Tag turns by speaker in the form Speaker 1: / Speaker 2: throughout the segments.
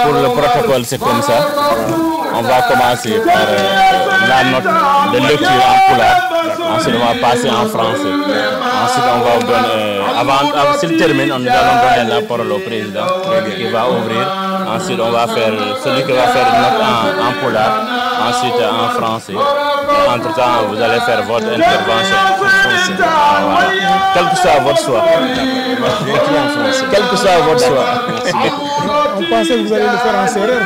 Speaker 1: Pour le protocole, c'est comme ça. On va commencer par la note de lecture en pulaar. Ensuite, on va passer en français. Ensuite, on va donner, s'il termine, on allons donner la parole au président qui va ouvrir. Ensuite, on va faire celui qui va faire une note en pulaar, ensuite en français. Et entre-temps, vous allez faire votre intervention. Voilà. Quel que soit votre choix. Quel que soit votre choix.
Speaker 2: On pensait que vous allez le faire en serrure.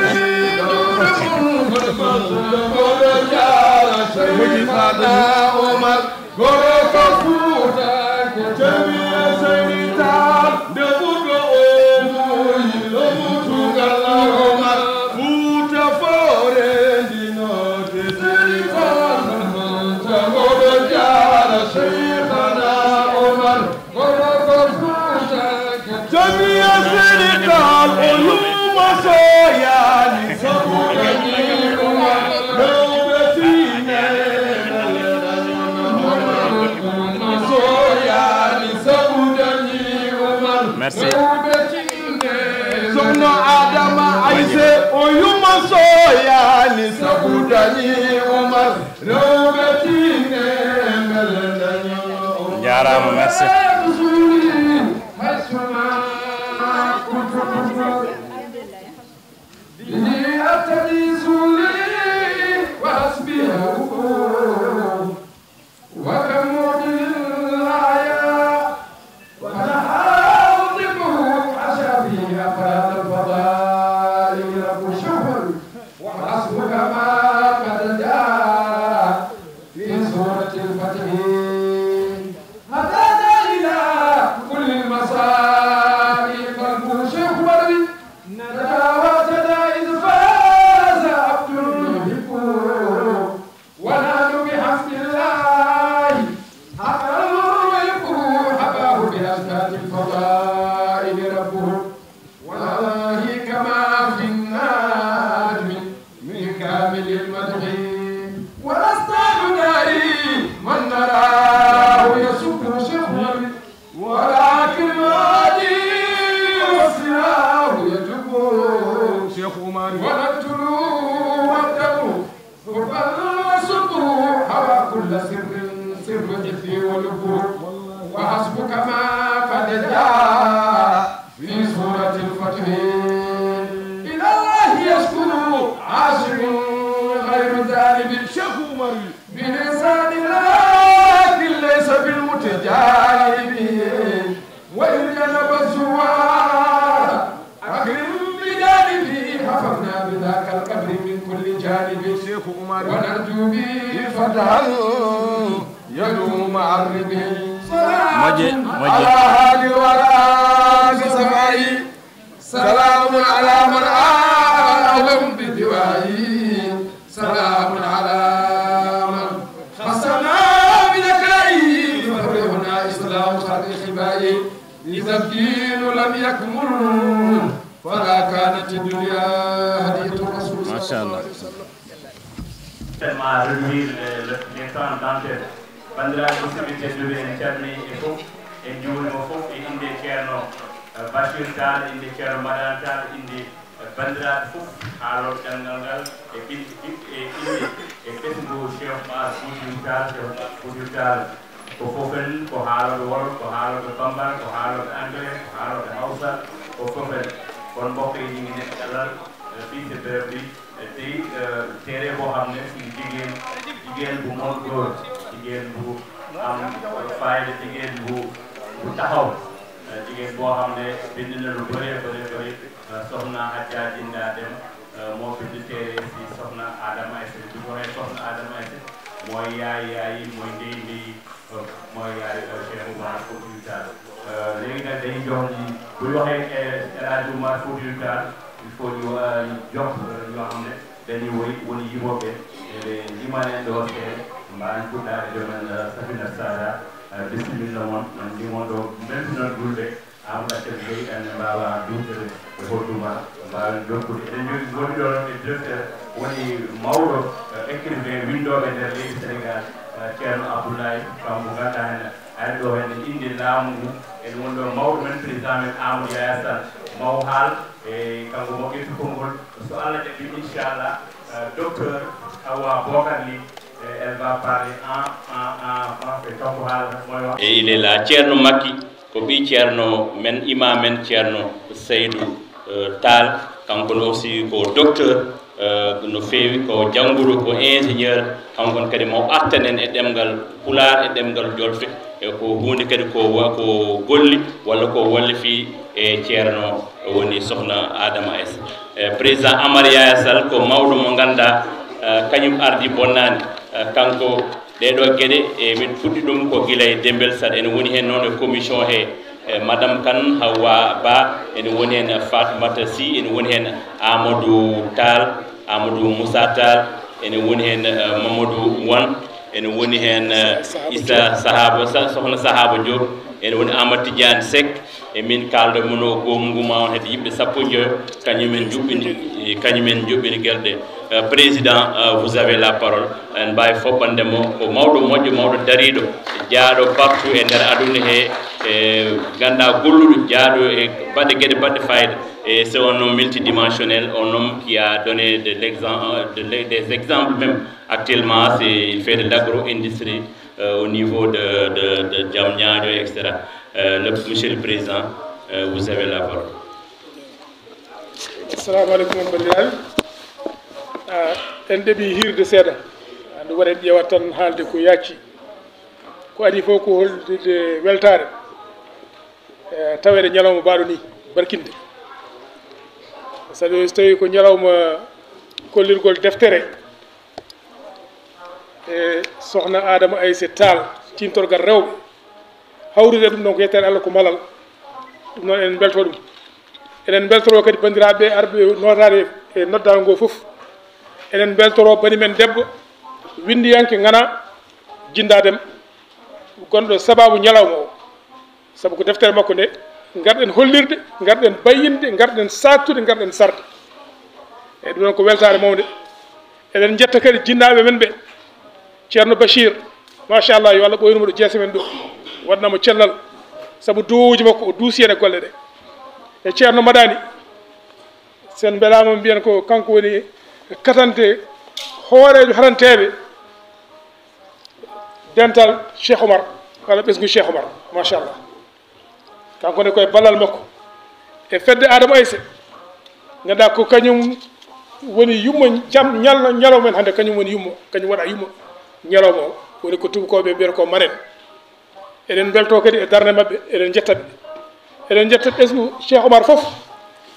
Speaker 1: Merci. Jarama, merci.
Speaker 3: moo fi di téere si soxna Adama Aïssa bi ko waxee soxna Adama Aïssa mooy yaay mooy ndey mooy yaay Cheikh Oumar Foutiyou Tall léegi nag dañuy jox ni bu ñu waxee El Hadj Oumar Foutiyou Tall il faut ñu jox ñoo xam ne dañuy woy woni yimoɓe eɓe limanen ɗo e mbawi fuɗɗade jomen Safina Sara bisimilla moon on ndimon ɗo mempinon julɓe Amadou Gueye en mbawa duwtede e hodduma mbawen jokkude eɗen jogui woni ɗo e directeur woni mawɗo écrivain windoɓe nder leydi Sénégal ceerno Abdoulaye kammo ganduɗa hen ari ɗo hen inde laamu ngu en woni ɗo mawɗo men président men Amadou Yaya Sall maw haal e kanko mo ƴetti konngol so Allah jaɓi inchallah docteur Hawa Bocar Ly elle va parler en français kanko haalata moy wax.
Speaker 4: Et il est là ceerno makki ko ɓi ceerno men imam men ceerno Seydou Tall kanko aussi ko docteur no feewi ko jannguɗo ko ingénieur kankon kadi mo artanen e ɗemgal Pulaar e ɗemgal Jolfe e ko hunde kadi ko golli walla ko wallifi e ceerno woni sohna Adama Aïssa président Amar Yaya Sall ko mawɗo mo ganduɗa kañum ardi bonnani kanko ɗeɗo gueɗe e min fuɗɗi ɗum ko guila e Dembel Sall ene woni hen noon e commission he madame Kane Hawa Ba ene woni hen Fatoumata Sy ene woni hen Amadou Tall Amadou Moussa Tall ene woni hen Mamadou Wan ene woni hen Issa Sahaba sohna Sahaba Diop ene woni Amadou Tidiane Seck e min kalda muno gomguma on hedde yimɓe sappo joyo kañumen juɓɓini guelɗe président vous avez la parole en mbawi foɓɓandemo ko mawɗo moƴƴo mawɗo dariɗo jaaɗo partout e nder aduna he e ganduɗa golluɗo jaaɗo e baɗɗe gueɗe baɗɗe fayida et c'est un homme multidimensionnel, un homme qui a donné des exemples même actuellement. Il fait de l'agro-industrie au niveau de Diamniadio, etc. Monsieur le Président, vous avez la parole.
Speaker 2: Assalamu alaikum bandiraɓe en ɗeeɓi hirde seeɗa ande waɗen ƴewat tan haalde ko yacci ko adi fof ko holde weltare tawede ñalawma mbaɗo ni barkinde saɗa so tawi ko ñalawma kollirgol deftere e sohna Adama Aïssa Tall tintorgal rewɓe hawrude ɗum ɗon ko yettere Allah ko malal ɗum noon enen belto ɗum enen beltoro kadi bandiraɓe arɓe notade e noddago ngo foof enen beltoro bani men debbo windiyanke gana jindadem gonɗo sababu ñalawma o saabu ko deftere makko nde garɗen hollirde garɗen bayinde garɗen sattude garɗen sarde e ɗum noon ko weltare mawde eɗen jetta kadi jinnaɓe men ɓe ceerno Bachir machallah yo Allah ɓoynumo ɗo jeese men ɗo waɗnamo cellal saabu duwuji makko o duusi hen e golle ɗe e ceerno Madani sen mbelama mbiyen ko kanko woni katante hoorejo hatanteɓe dental Cheikh Oumar walla ɓesgu Cheikh Oumar machallah kanko ne koye ballal makko e fedde Adama Aïssa ganduɗa ko kañum woni yummo ñalawma men hannde kañum woni yummo kañum waɗa yummo ñalawma o woni ko tubakoɓe mbiyata ko manen eɗen belto kadi e darde mabɓe eɗen jettaɓe eɗen jetta ɓesgu Cheikh Oumar fof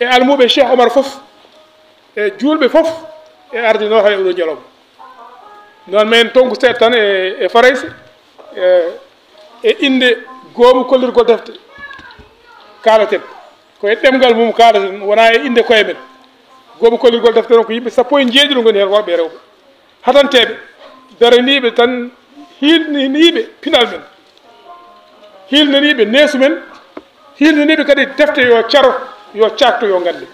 Speaker 2: e almuɓe Cheikh Oumar fof e julɓe fof e arde nota e oɗo ñalawma noon men tonko seeɗa tan e Farayse e inde goomu kollirgol defte kaalaten ko e ɗemgal mum kaalaten wona e inde koye men goomu kollirgol defte noon ko yimɓe sappo e jeeɗiɗo goni hen worɓe e rewɓe hatanteɓe daraniɓe tan hilnaniɓe pinal men hilnaniɓe neesu men hilnaniɓe kadi defte yo caro yo cakto yo gande.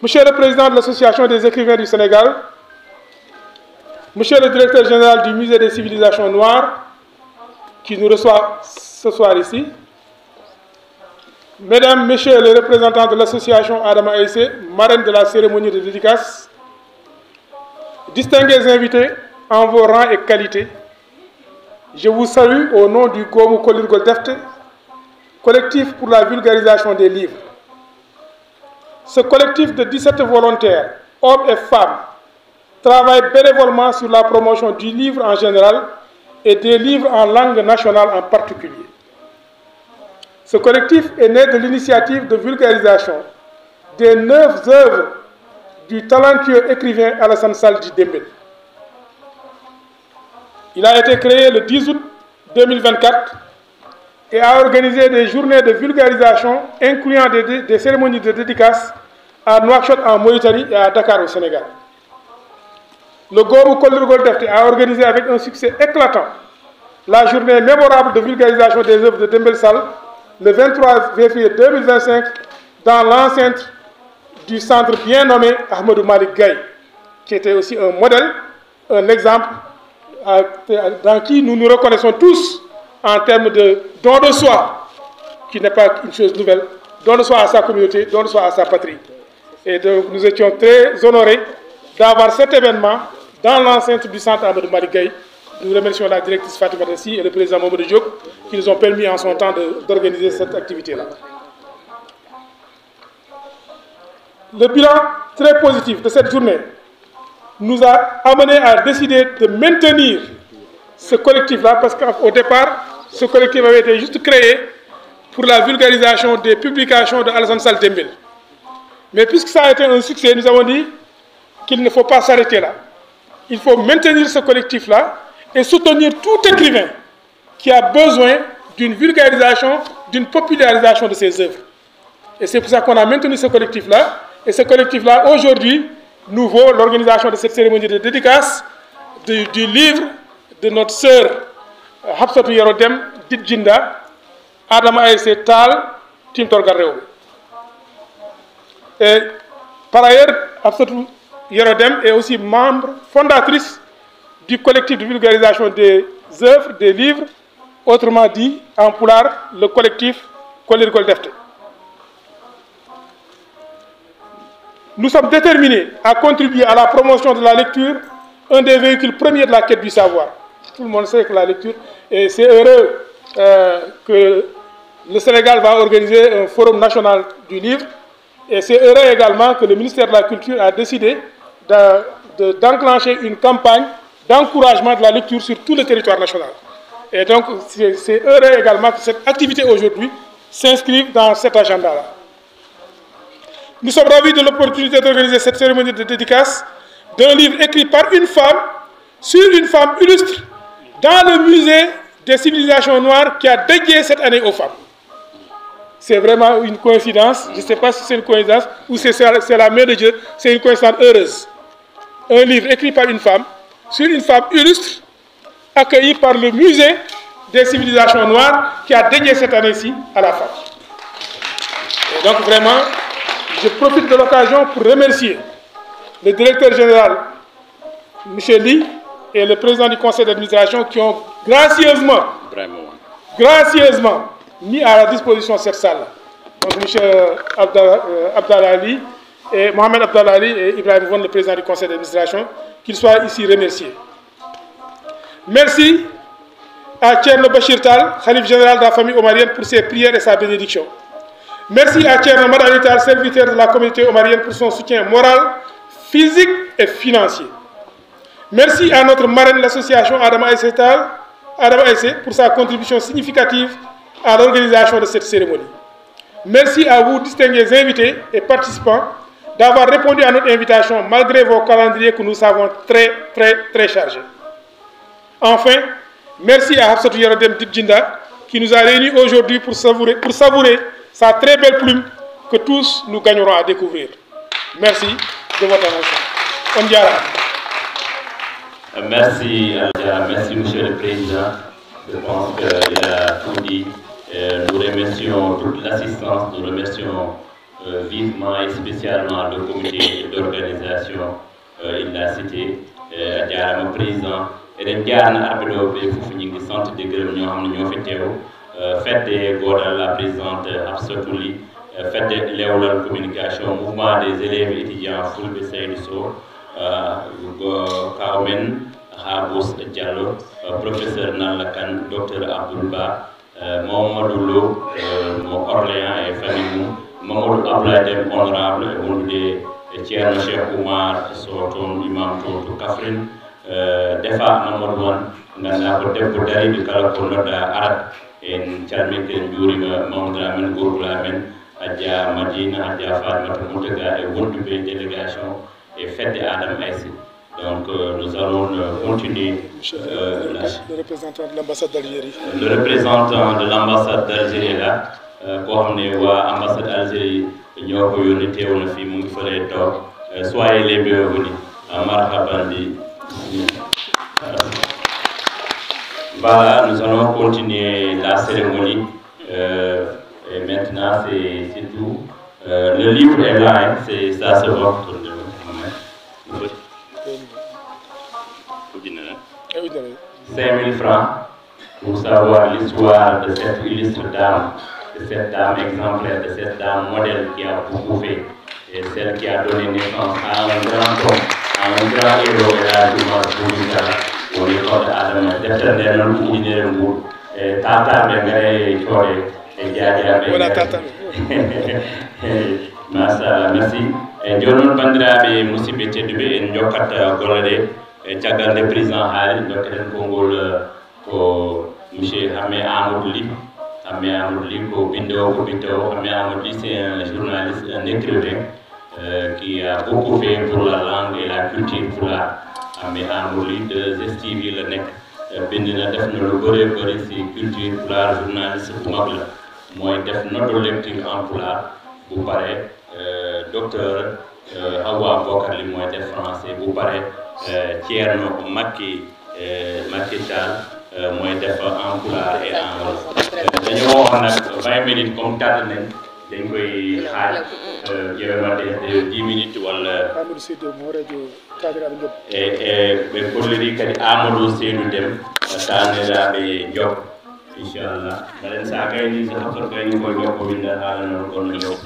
Speaker 2: Monsieur le Président de l'Association des écrivains du Sénégal, Monsieur le Directeur général du Musée des civilisations noires, qui nous reçoit ce soir ici, Mesdames, Messieurs les représentants de l'association Adama Aïssa, marraine de la cérémonie de dédicace, distingués invités en vos rangs et qualités, je vous salue au nom du Gomu Kollirgol Defte, collectif pour la vulgarisation des livres. Ce collectif de 17 volontaires, hommes et femmes, travaille bénévolement sur la promotion du livre en général et des livres en langue nationale en particulier. Ce collectif est né de l'initiative de vulgarisation des 9 œuvres du talentueux écrivain Alassane Saldi Dembélé. Il a été créé le 10 août 2024 et a organisé des journées de vulgarisation incluant des cérémonies de dédicace à Nouakchott en Mauritanie et à Dakar au Sénégal. Le Gomu Kolirgol Defte a organisé avec un succès éclatant la journée mémorable de vulgarisation des œuvres de Dembélé Sall le 23 février 2025 dans l'enceinte du centre bien nommé Ahmadou Malick Gaye, qui était aussi un modèle, un exemple dans qui nous nous reconnaissons tous en termes de don de soi, qui n'est pas une chose nouvelle, don de soi à sa communauté, don de soi à sa patrie. Et donc nous étions très honorés d'avoir cet événement dans l'enceinte du centre Ahmadou Malick Gaye. Nous remercions la directrice Fatima Dassi et le président Mamadou Diop qui nous ont permis en son temps d'organiser cette activité-là. Le bilan très positif de cette journée nous a amené à décider de maintenir ce collectif-là parce qu'au départ, ce collectif avait été juste créé pour la vulgarisation des publications de Alassane Sall Dembélé. Mais puisque ça a été un succès, nous avons dit qu'il ne faut pas s'arrêter là. Il faut maintenir ce collectif-là et soutenir tout écrivain qui a besoin d'une vulgarisation, d'une popularisation de ses œuvres. Et c'est pour ça qu'on a maintenu ce collectif-là. Et ce collectif-là, aujourd'hui, nous vaut l'organisation de cette cérémonie de dédicace du livre de notre sœur Hapsatou Yerodem Didjinda, Adama Aïssé Tal, Timtor Garreo. Et par ailleurs, Hapsatou Yerodem est aussi membre fondatrice du collectif de vulgarisation des œuvres, des livres, autrement dit, en pulaar, le collectif Kolirgol Defte. Nous sommes déterminés à contribuer à la promotion de la lecture, un des véhicules premiers de la quête du savoir. Tout le monde sait que la lecture, et c'est heureux que le Sénégal va organiser un forum national du livre, et c'est heureux également que le ministère de la Culture a décidé d'enclencher une campagne d'encouragement de la lecture sur tout le territoire national. Et donc, c'est heureux également que cette activité aujourd'hui s'inscrive dans cet agenda-là. Nous sommes ravis de l'opportunité d'organiser cette cérémonie de dédicace d'un livre écrit par une femme sur une femme illustre dans le musée des civilisations noires qui a dédié cette année aux femmes. C'est vraiment une coïncidence, je ne sais pas si c'est une coïncidence ou c'est la main de Dieu, c'est une coïncidence heureuse. Un livre écrit par une femme sur une femme illustre accueillie par le musée des civilisations noires qui a dédié cette année-ci à la femme. Et donc vraiment, je profite de l'occasion pour remercier le directeur général, M. Ly, et le président du conseil d'administration qui ont gracieusement mis à la disposition cette salle. Donc M. Abdallah Ali et Mohamed Abdallah Ali et Ibrahim Von, le président du conseil d'administration, qu'ils soient ici remerciés. Merci à Thierno Bachir Tal, Khalif général de la famille omarienne, pour ses prières et sa bénédiction. Merci à Thierno Madani Tal, serviteur de la communauté omarienne, pour son soutien moral, physique et financier. Merci à notre marraine, l'association Adama Aïssé Tal, pour sa contribution significative à l'organisation de cette cérémonie. Merci à vous, distingués invités et participants, d'avoir répondu à notre invitation malgré vos calendriers que nous savons très chargés. Enfin, merci à Hapsatou Yerodem Didjinda qui nous a réunis aujourd'hui pour savourer sa très belle plume que tous nous gagnerons à découvrir. Merci de votre attention. On diara.
Speaker 4: Merci, merci Monsieur le Président. Je pense qu'il a tout dit. Nous remercions toute l'assistance, nous remercions vivement et spécialement le comité d'organisation, il l'a cité, le président. Et Diana Abdo Foufouning, centre de Grême, fête de la présidente Hapsatouli, fête de l'éolale communication, mouvement des élèves étudiants Fulbe Seydou, Kaomen, Habous Diallo, professeur Nalakan, docteur Abdoulba, Mamadou Lo, Orléans et famille, Mamadou Abladem, honorable, et Thierno Cheikh Oumar, Soton, Imam Toto Kafrin, Defa Mamadou Wan, Nana Debbo Dari, de Kalakonoda Arab, et Tchalmik Njurima, Mamadou Amen, Gourou Amen, Adja Madina, Adja Fatmata Moutaga et wonduɓe délégation et fête Adama Aïssi. Donc nous allons continuer.
Speaker 2: Le représentant de l'ambassade d'Algérie.
Speaker 4: Le représentant de l'ambassade d'Algérie là, koo xam ne waa ambassade d'Algérie ñoo ko yónni teew na fii mu ngi fële toog. Soyez les bienvenus. Marhaban bi. Voilà, nous allons continuer la cérémonie. Et maintenant, c'est tout. Le livre est là, hein, ça se voit. 5 000 francs pour savoir l'histoire de cette illustre dame, de cette dame exemplaire, de cette dame modèle qui a beaucoup fait, et celle qui a donné naissance à un grand homme, à un grand héros de la journée. On est contre Adama, deftere non ko inere ngur e tataɓe ngare coore e jaajaɓe
Speaker 2: wona tataɓe
Speaker 4: machallah merci e joni noon bandiraɓe musidɓe tedduɓe en jokkat golle ɗe e caggal nde président haali dokkaten konngol ko monsieur Hammé Amadou Ly. Hammé Amadou Ly ko bindowo ko bindowo. Hammé Amadou Ly c'est un journaliste, un écrivain qui a beaucoup fait pour la langue et la culture pulaar. Hammé Amadou Ly de STV la nekk bind na def na lu bëree bëri si culture pulaar, journaliste bu mag la mooy def note de lecture en pulaar bu pare docteur Hawa Bokar li mooy def français bu pare Thierno Macky Tall mooy def en pulaar et en wolof. Dañoo wax nag 20 minutes comme tàdd nañ dañ koy xaaj jewemate 10 minutes wala ɓe kolliri kadi Amadou Seydou Deme taniraɓe Diop inchallah mbaɗen sa gayni so haftor gayni koye Diop o winda haala noon gonno Diop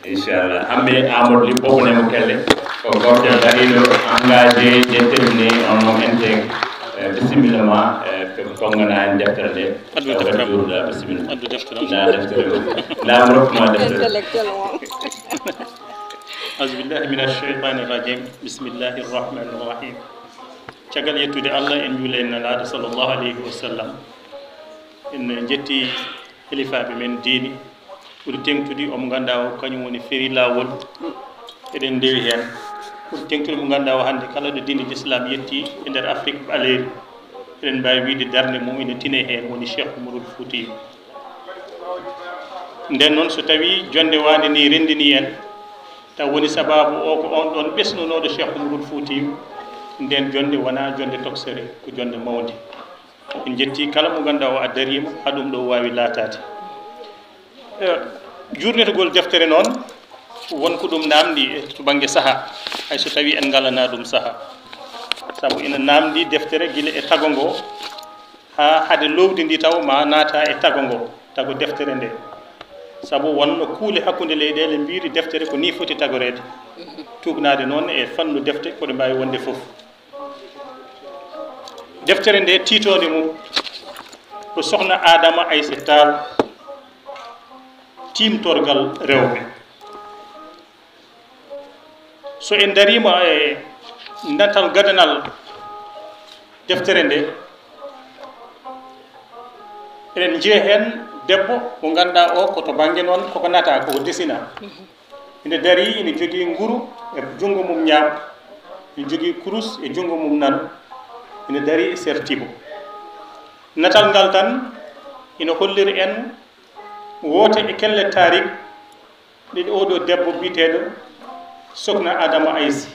Speaker 4: inchallah hamɓe Amadou Ly ɓoɓonemo kelle ko gortel dariɗo engagé je terminé on moom intègre bisimilla ma kongana en deftere nde wadurɗa bisimilla na deftere laamu rokkuma deftere
Speaker 5: أعوذ بالله من الشيطان الرجيم بسم الله الرحمن الرحيم caggal yettude Allah en juula en nelaɗo sallllahu alayhi wa sallam en jetti helifaɓe men diini ɓuri tengtude omo ganduɗa o kañum woni feeri lawol eɗen ndewi hen ɓuri tengtude mo ganduɗa o hannde kala ɗo diine l'islam yetti e nder Afrique ɓaleeri eɗen mbawi wiide darde mum ene tine hen woni Cheikh Oumarul Foutiyou. nden noon so tawi jonde wande ni rendini en taw woni sababu o ko on ɗon ɓesnunoɗo Cheikh Oumarul Foutiyou, nden jonde wona jonde toksere ko jonde mawde. En jetti kala mo ganduɗa o addarima ha ɗum ɗo wawi latade. Jurnetogol deftere noon wonko ɗum namdi to banggue saaha hayso tawi en galana ɗum saaha, saabu ina namdi deftere guila e tago ngo ha haade lowdi ndi taw ma naata e tago ngo, tago deftere nde, saabu wonno kuule hakkude leyɗele mbiri deftere ko ni foti tagorede. Tugnade noon e fannu defte koɗe mbawi wonde foof. Deftere nde titode mum ko sohna Adama Aïssi Tall timtorgal rewɓe. So en darima e natal gadanal deftere nde eɗen jiiya hen debbo mo ganduɗa o koto banggue noon koko nata koko desina. Ine dari ine jogui nguru e junggo mum ñaam, ine jogui kurus e junggo mum nano, ine dari e sertibo. Natal ngal tan ina holliri en wote e kelle tarik ɗiɗi oɗo debbo biteɗo Sokhna Adama Aïssi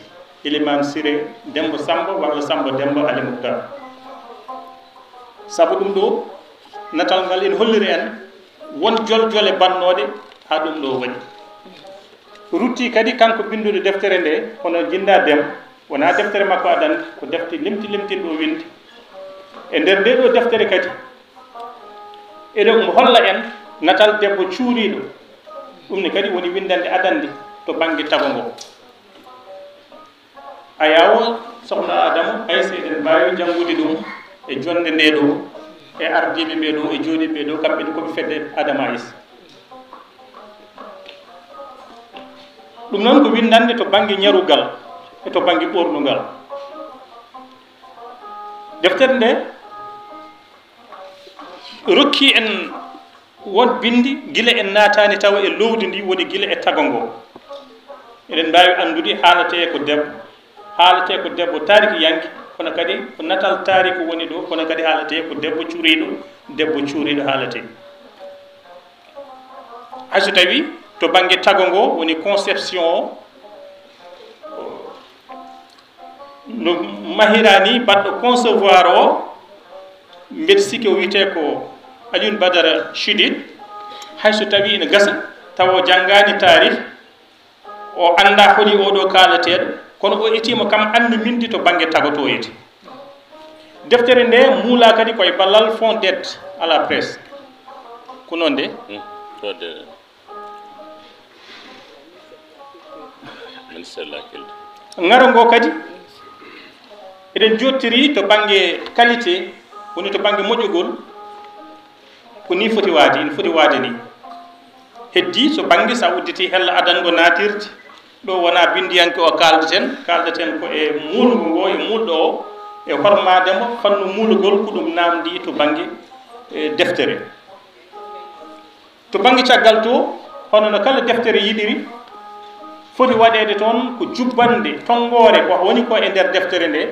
Speaker 5: Elimane Siré Demba Samba walla Samba Demba Ali Moukhtar. Sabu ɗum ɗo natal ngal ina holliri en won joljole bannoɗe ha ɗum ɗo waɗi. Rutti kadi kanko bindude deftere nde hono Jinda Dem wona deftere makko aɗan ko defte limtin ɗo windi. E nder nde ɗo deftere kadi eɗen holla en natal debbo cuuriɗo, ɗum ne kadi woni windande adande to banggue tago ngo. Ayawo Sokhna Adama Aïssi eɗen mbawi janngude ɗum e jonde nde ɗo e ardiɓe ɓe ɗo e jooɗiɓe ɗo kamɓe ɗo koɓe fedde Adama Aïssi. ɗum noon ko windande to banggue ñarugal e to banggue ɓornugal. Deftere nde rokki en won bindi gila en naatani taw e lowdi ndi woni gila e tago ngo eɗen mbawi andude haalate ko debbo tariki yanki kono kadi ko natal tariku woni ɗo kono kadi haalate ko debbo cuuriɗo haalate hayso tawi to banggue tago ngo woni conception o no mahirani baɗɗo concevoir o mbeɗa sikki o wiyete ko Alioune Badara Chidid hayso tawi ene gasa tawa janggani tarih o anda holi oɗo kalateɗo kono o etima kam andi mindi to banggue tagotoyede deftere nde muula kadi koye ballal fond d'aide à la presse ko noon de ngaro ngo kadi eɗen jottiri to banggue qualité woni to banggue moƴƴugol ko ni foti waade ene foti waade ni heddi so banggue sa udditi hella adango natirde ɗo wona bindiyanke o kaldaten ko e mulgo ngo e mulɗo o e hormademo fannu mulugol ko ɗum namdi to banggue deftere to banggue caggal to hono no kala deftere yiɗiri foti waɗede toon ko jubbande tongore ko woni ko e nder deftere nde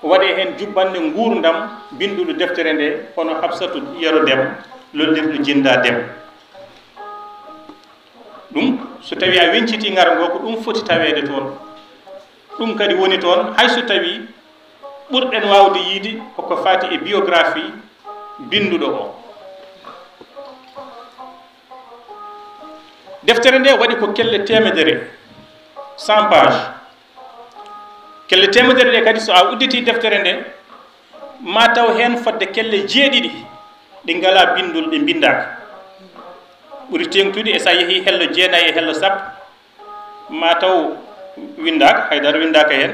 Speaker 5: waɗe hen jubbande gurdam binduɗo deftere nde hono Habsatou Yero Déme lollirɗo Jinda Déme ɗum so tawi a wenciti ngar ngo ko ɗum foti tawede toon ɗum kadi woni toon hayso tawi ɓurɗen wawde yiide koko fati e biographie binduɗo o deftere nde waɗi ko kelle temedere 100 page kelle temedere ɗe kadi so a udditi deftere nde ma taw hen fodde kelle 7 ɗi ngala bindol ɗe bindaka ɓuri tengtude e sa yeehi hello 9 e hello 10 ma taw windaka haydara windaka hen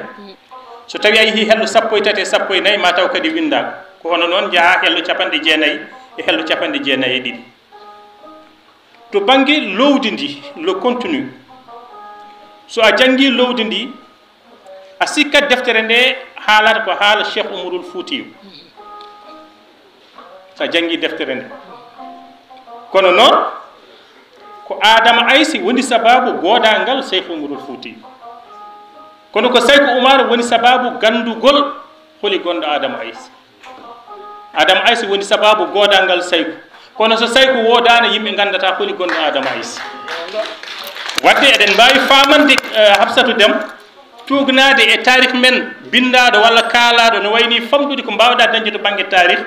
Speaker 5: so tawi a yeehi hello 13 e 14 ma taw kadi windaka ko hono noon jaaha hello 9 e hello 92 to banggue lowdi ndi le contenu so a jangi lowdi ndi a sikkat deftere nde haalata ko haala Cheikh Oumarul Foutiyou sa jangi deftere nde kono noon ko Adama Aysi woni sababu godangal Cheikh Oumarul Foutiyou kono ko Saykou Oumar woni sababu gandugol holi gonɗo Adama Aysi woni sababu godangal Saykou kono so Saykou wodano yimɓe gandata holi gonɗo Adama Aysi wadde eɗen mbawi famande Habsatou Déme tugnade e tarih men bindaɗo walla kaalaɗo no wayni famɗude ko mbawɗa dañde to banggue tarih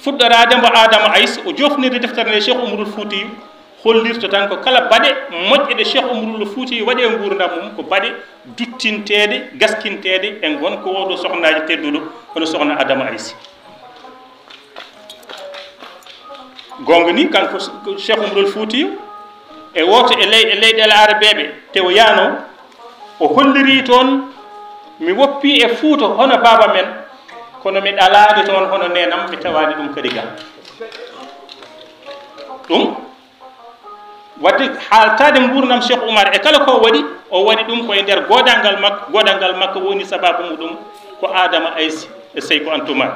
Speaker 5: fuɗɗorade mbo Adama Aysi o jofnirde deftere nde Cheikh Oumarul Foutiyou hollirta tan ko kala baɗe moƴƴe ɗe Cheikh Oumarul Foutiyou waɗi e gurdam mum ko baɗe duttintede gaskintede e gon ko oɗo sohnaji tedduɗo hono sohna Adama Aysi gonga ni kanko Cheikh Oumarul Foutiyou e woto e leyɗele arabeɓe te o yano o holliri toon mi woppi e Fouta hono baba men kono mi ɗalade toon hono nenam mi tawani ɗum kadi gal ɗum wadde haaltade gurdam Cheikh Oumar e kala ko waɗi o waɗi ɗum koye nder godalngal makko woni sababu muɗum ko Adama Aysi e Saykou Antoumane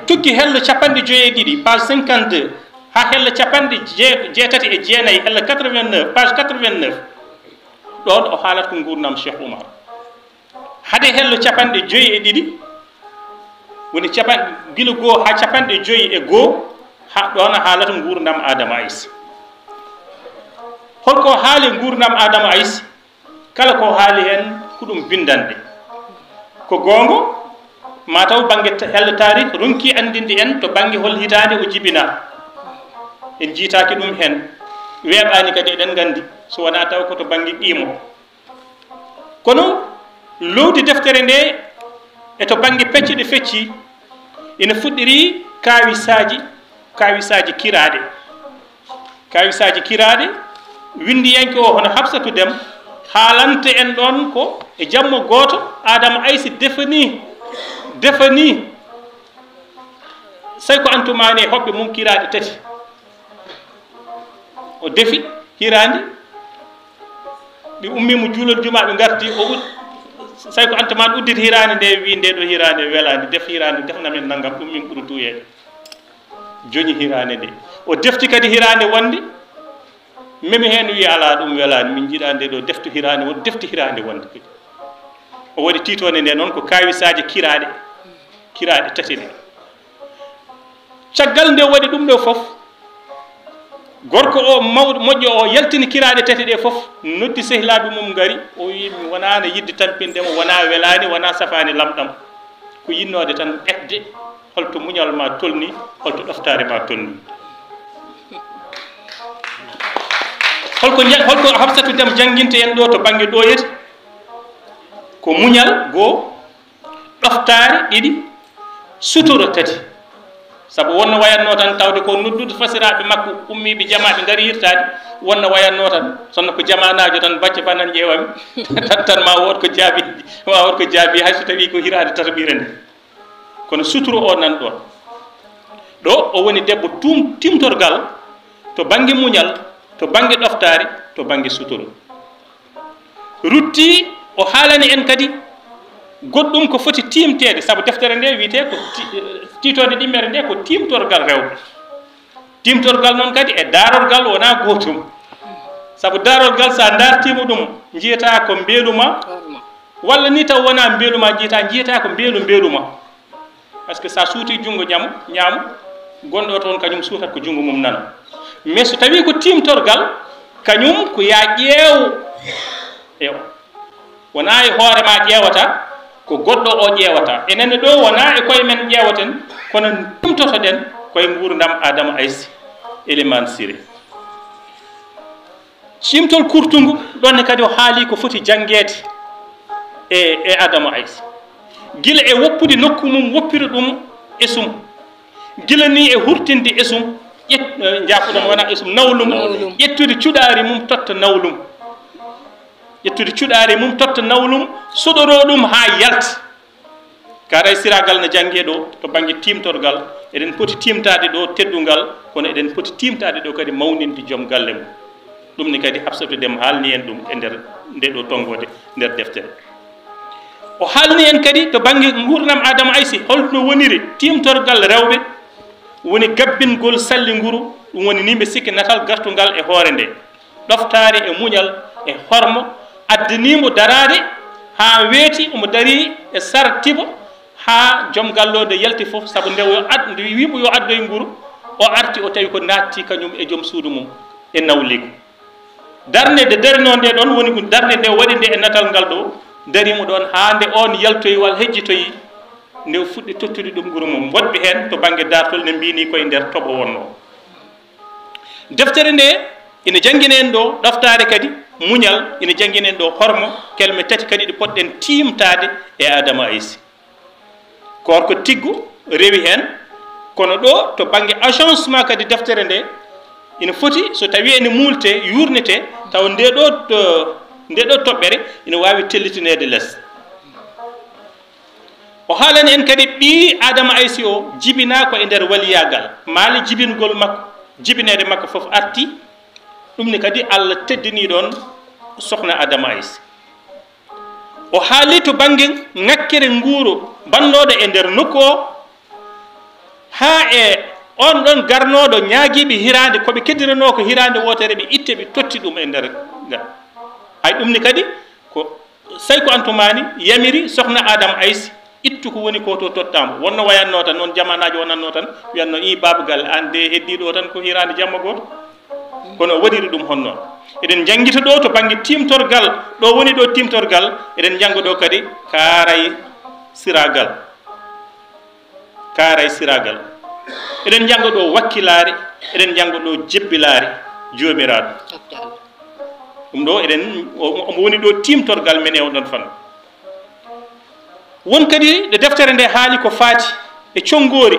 Speaker 5: tukki hello 52 page 52 ha hello 79 hello 89 page 89 ɗon o haalata ko gurdam Cheikh Oumar hade hello 52 woni gila goo ha 52 ha ɗon haalata gurdam Adama Aysi holko haali gurdam Adama Aysi kala ko haali hen ko ɗum bindande ko gongo mataw banggue hello tarih ronki andinde en to banggue hol hitande o jibina en jiitaki ɗum hen weeɓani kadi eɗen gandi so wona taw koto banggue qimo kono lowdi deftere nde e to banggue pecce ɗe fecci ina fuɗɗiri kawisaji kiraɗe windiyanke o hono Habsatou Déme haalante en ɗon ko e jammo goto Adama Aysi defani Saykou Antoumane e hoɓɓe mum kiraɗe 3 o defi hirande ɓe ummimo juulol juma ɓe garti Saykou Antoumane udditi hirande nde wi nde ɗo hirande welande def hirande defnamen naggam ɗum min ɓuuri duyede joñi hirande nde o defti kadi hirande wonde memi hen wi ala ɗum welani min jiiɗa nde ɗo deftu hirande wonde defti hirande wonde kadi o waɗi titone nde noon ko kawisaji kiraɗe tati ɗe caggal nde waɗi ɗum ɗo fof gorko o mawɗo moƴƴo o yaltini kiraɗe tati ɗe fof noddi sehlaɓe mum gari o wi mi wonano yidde tampindemo wona welani wona safani lamɗam ko yinnode tan ɓedde holto muñal ma tolni holto ɗoftare ma tolni holko Hamsatou Déme jangguinta en ɗo to banggue ɗoyete ko muñal goo ɗoftare ɗiɗi sutura tati sabu wonno wayanno tan tawde ko noddude fasiraɓe makko ummiɓe jamaɓe gari yirtade wonno wayanno tan sonno ko jamanajo tan bacce banan ƴeewami tan ma wot ko jaabi hay so tawi ko hirade tataɓire nde kono suturu o nan ɗon ɗo o woni debbo timtorgal to banggue muñal to banggue ɗoftare to banggue suturu rutti o haalani en kadi goɗɗum ko foti timtede saabu deftere nde wiyete ko titode ɗimmere nde ko timtorgal rewɓe timtorgal noon kadi e darorgal wona gotum saabu darorgal sa dartima ɗum jiyata ko mbeluma walla ni taw wona mbeluma jiyata ko mbeluma par ce que sa suuti junngo ñaamu gonɗo toon kañum suutat ko junngo mum nana mais so tawi ko timtorgal kañum ko ya ƴeew wona e hoorema ƴeewata ko goɗɗo o ƴeewata enenne ɗo wona e koye men ƴeewaten kono timtotoɗen koye gurdam Adama Ayssi Elimane Siré cimtol kurtungu ɗonne kadi o haali ko foti jangguede e Adama Ayssi gila e woppude nokku mum woppira ɗum esum gila ni e hurtinde esum jafuɗon wona esum nawlum ƴettude cuɗari mum totta nawlum ƴettude cuɗari mum totta nawlum soɗoro ɗum ha yalta karay siragal no janggue ɗo to banggue timtorgal eɗen poti timtade ɗo teddungal kono eɗen poti timtade ɗo kadi mawninde joom galle mum ɗum ni kadi Hamsatou Déme haalni en ɗum e nder nde ɗo tongode nder deftere o haalni en kadi to banggue gurdam Adama Ayssi holno woniri timtorgal rewɓe woni gabbingol salli nguru ɗum woni ni mbe sikki natal gartugal e hoore nde ɗoftare e muñal e hormo addanimo darade ha weeti omo dari e sartiba ha joom gallode yalti fof saabu nde wimo yo addoye nguru o arti o tawi ko natti kañum e joom suudu mum e nawligo darde nde darino nde ɗon woni ko darde nde waɗi nde e natal ngal ɗo darimo ɗon ha nde on yaltoyi walla hejjitoyi nde fuɗɗi tottude ɗum nguru mum woɗɓe hen to banggue dartol ne mbini koye nder toɓo wonno deftere nde ina jangguine en ɗo ɗoftare kadi muñal ina jangguine en ɗo hormo kelme tati kadi ɗe poɗɗen timtade e Adama Ayssi korko tiggo rewi hen kono ɗo to banggue agencement kadi deftere nde ina foti so tawi ene multe yurnete taw nde ɗo toɓɓere ina wawi tellitinede less o haalani en kadi ɓi Adama Ayssi o jibina ko e nder waliyagal maali jibingol makko jibinede makko foof arti ɗum ni kadi Allah teddini ɗon sokhna Adama Ayssi o haali to banggue ŋakkere nguuro bannoɗo e nder nokku o ha e on ɗon garnoɗo ñaaguiɓe hirande koɓe keddirano ko hirande wotere ɓe itte ɓe totti ɗum e nder ga hay ɗum ni kadi ko say ko antumani yamiri sokhna Adama Ayssi ittu ko woni ko to tottamo wonno wayanno tan noon jamanaji wonanno tan wiyanno i babagal an de heddiɗo tan ko hirande jamma goto kono o waɗiri ɗum honnoon eɗen jangguita ɗo to banggue timtorgal ɗo woni ɗo timtorgal eɗen jangga ɗo kadi kaaray siragal eɗen jangga ɗo wakkilare eɗen jangga ɗo jebbilare jomiraɗo ɗum ɗo eɗen omo woni ɗo timtorgal men e oɗon fanno won kadi nde deftere nde haali ko faati e conngowel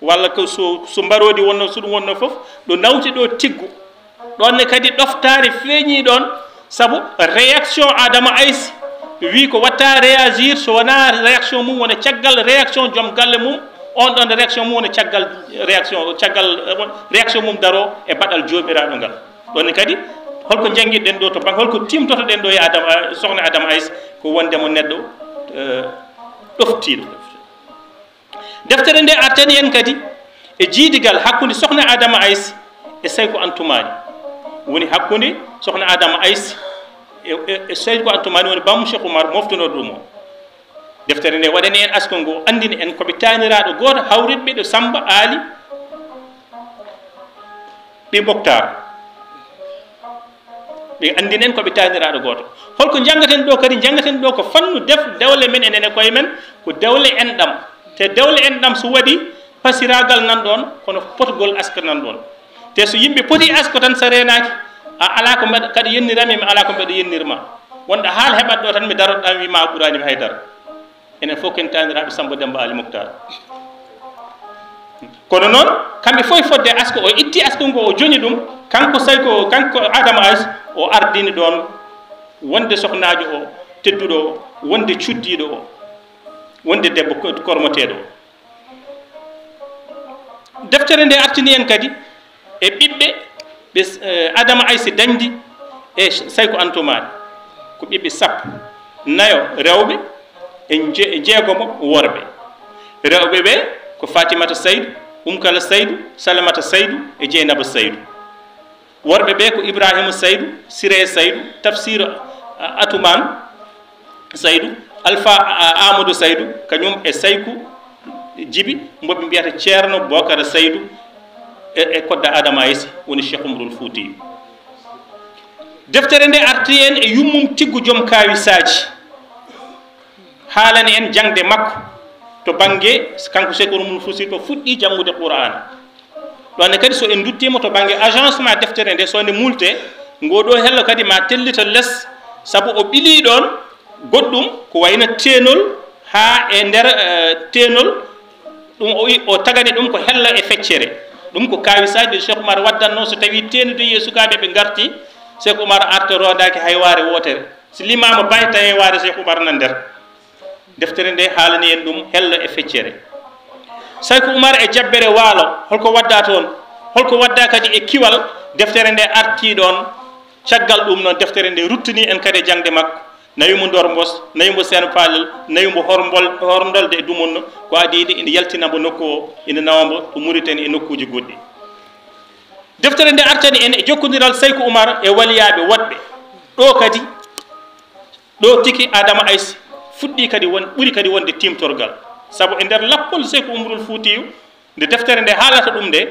Speaker 5: walla ko so mbarodi wonno so ɗum wonno fof ɗo nawti ɗo tiggu ɗonne kadi ɗoftare feeñi ɗon saabu réaction Adama Ayssi wi ko watta réagir so wona réaction mum wona caggal réaction joom galle mum on ɗon réaction mum wona caggal réaction mum daro e baɗal jomiraɗo ngal ɗonne kadi holko jangguiɗen ɗo to banggue holko timtotoɗen ɗo e sokhna Adama Ayssi ko wondemo neɗɗo ɗoftiɗo deftere nde artani en kadi e jiidigal hakkunde sohna Adama Ayssi e Saykou Antoumani woni hakkunde sohna Adama Ayssi e Saykou Antoumani woni bammu Cheikh Oumar moftunoɗo ɗum o deftere nde waɗani en askol ngo andini en koɓe taniraɗo goto hawritɓe ɗo Samba Ali ɓe Moctar ɓe andini en koɓe taniraɗo goto holko janggaten ɗo kadi janggaten ɗo ko fannu dewle men enen koye men ko dewle enɗam te dewle enɗam so waɗi pasiragal nan ɗon kono potgol aska nan ɗon te so yimɓe poti asko tan so renaki a ala ko mbaɗa kadi yennirami mi ala ko mbaɗa yennirma wonɗa haal heɓat ɗo tan mi daroɗa wima ɓuranimi haydara enen fof ken taniraɓe Samba Demba Ali Moctar kono noon kamɓe fof fodde asko o itti asko ngo o joni ɗum kanko Adama Ayssi o ardini ɗon wonde sohnajo o tedduɗo o wonde cuddiɗo o wonde debbo kormoteɗo o deftere nde artini en kadi e ɓiɓɓe ɓe Adama Ayssi dañdi e Saykou Antoumani ko ɓiɓɓe sappo nayo rewɓe e jeegomo worɓe rewɓe ɓe ko Fatimata Saydou Umkala Saydou Salamata Saydou e Dieynaba Saydou worɓe ɓe ko Ibrahima Saydou Siré Saydou Tafsir Atoumane Saydou Alpha Amadou Saydou kañum e Saykou Djibi mboɓe mbiyata Ceerno Bocara Saydou e kodda Adama Ayssi woni Cheikh Oumarul Foutiyou deftere nde arti en e yummum tiggu joom kawisaji haalani en jangde makko to banggue kanko Cheikh Oumarul Foutiyou to fuɗɗi jangude Qur'ana ɗonne kadi so en duttimo to banggue agencement deftere nde so nde multe ngoɗo hello kadi ma tellita less saabu o ɓili ɗon goɗɗum ko wayno tenol ha e nder tenol ɗum o tagani ɗum ko hella e feccere ɗum ko kawisaji Cheikh Oumar waddanno so tawi tenude e sukaɓe ɓe garti Cheikh Oumar arta rodaki hayware wotere so limama bayta hayware Cheikh Oumar nan nder deftere nde haalani en ɗum hella e feccere Saykou Oumar e jabbere waalo holko wadda toon holko wadda kadi e kiwal deftere nde arti ɗon caggal ɗum noon deftere nde ruttini en kadi jangde makko nayimo Ndor Mbos nayimo Seno Palel nayimo Horndolde e Dumunno ko adiide ina yaltinamo nokku o ina nawamo to Mauritanie e nokkuji goɗɗi deftere nde artani en e jokkodiral Saykou Oumar e waliyaɓe woɗɓe ɗo kadi ɗo tiki Adama Ayssi fuɗɗi kadi ɓuri kadi wonde timtorgal saabu e nder lappol Saykou Oumarul Foutiyou nde deftere nde haalata ɗum nde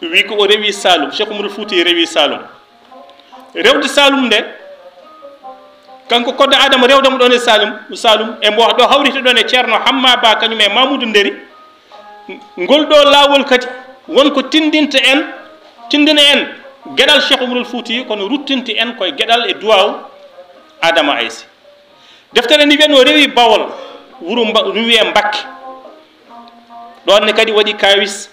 Speaker 5: wi ko o rewi Saloum Cheikh Oumarul Foutiyou rewi Saloum rewde Saloum nde kanko kodde Adama rewdemo ɗon e Saloum e mbo ɗo hawrita ɗon e Ceerno Hamma Ba kañum e Mamoudou Nderi ngol ɗo laawol kadi wonko tindina en gueɗal Cheikh Oumarul Foutiyou kono ruttinti en koye gueɗal e duwaw Adama Ayssi deftere ndi wiyen o rewi Bawol wuro wiye Mbakke ɗonne kadi waɗi kawis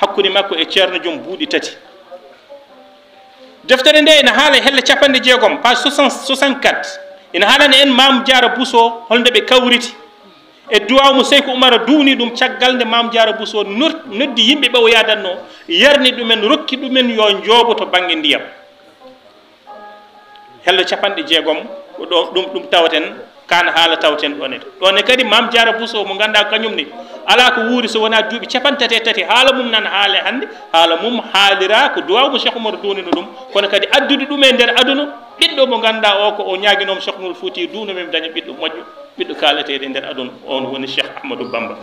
Speaker 5: hakkude makko e Ceerno joom buuɗi tati deftere nde ene haala helle capanɗe jeegom page 64 ina haalani en Mame Diarra Bousso holnde ɓe kawriti e duwaw mo Saykou Oumar duwni ɗum caggal nde Mame Diarra Bousso noddi yimɓe ɓe o yadanno yarni ɗumen rokki ɗumen yo joobo to banggue ndiyam hello capanɗe jeegom ko ɗum tawaten kana haala tawaten ɗone kadi Mame Diarra Bousso mo ganduɗa kañum ni ala ko wuuri so wona duuɓi capantate tati haala mum nan haale hannde haala mum haalira ko duwaw mo Cheikh Oumar duwnino ɗum kono kadi addude ɗum e nder aduna ɓiɗɗo mo ganduɗa o ko o ñaguinomo Cheikh Oumarul Foutiyou duwnomimi daña ɓiɗɗo moƴƴo ɓiɗɗo kalateɗe e nder aduna on woni Cheikh Ahmadou Bamba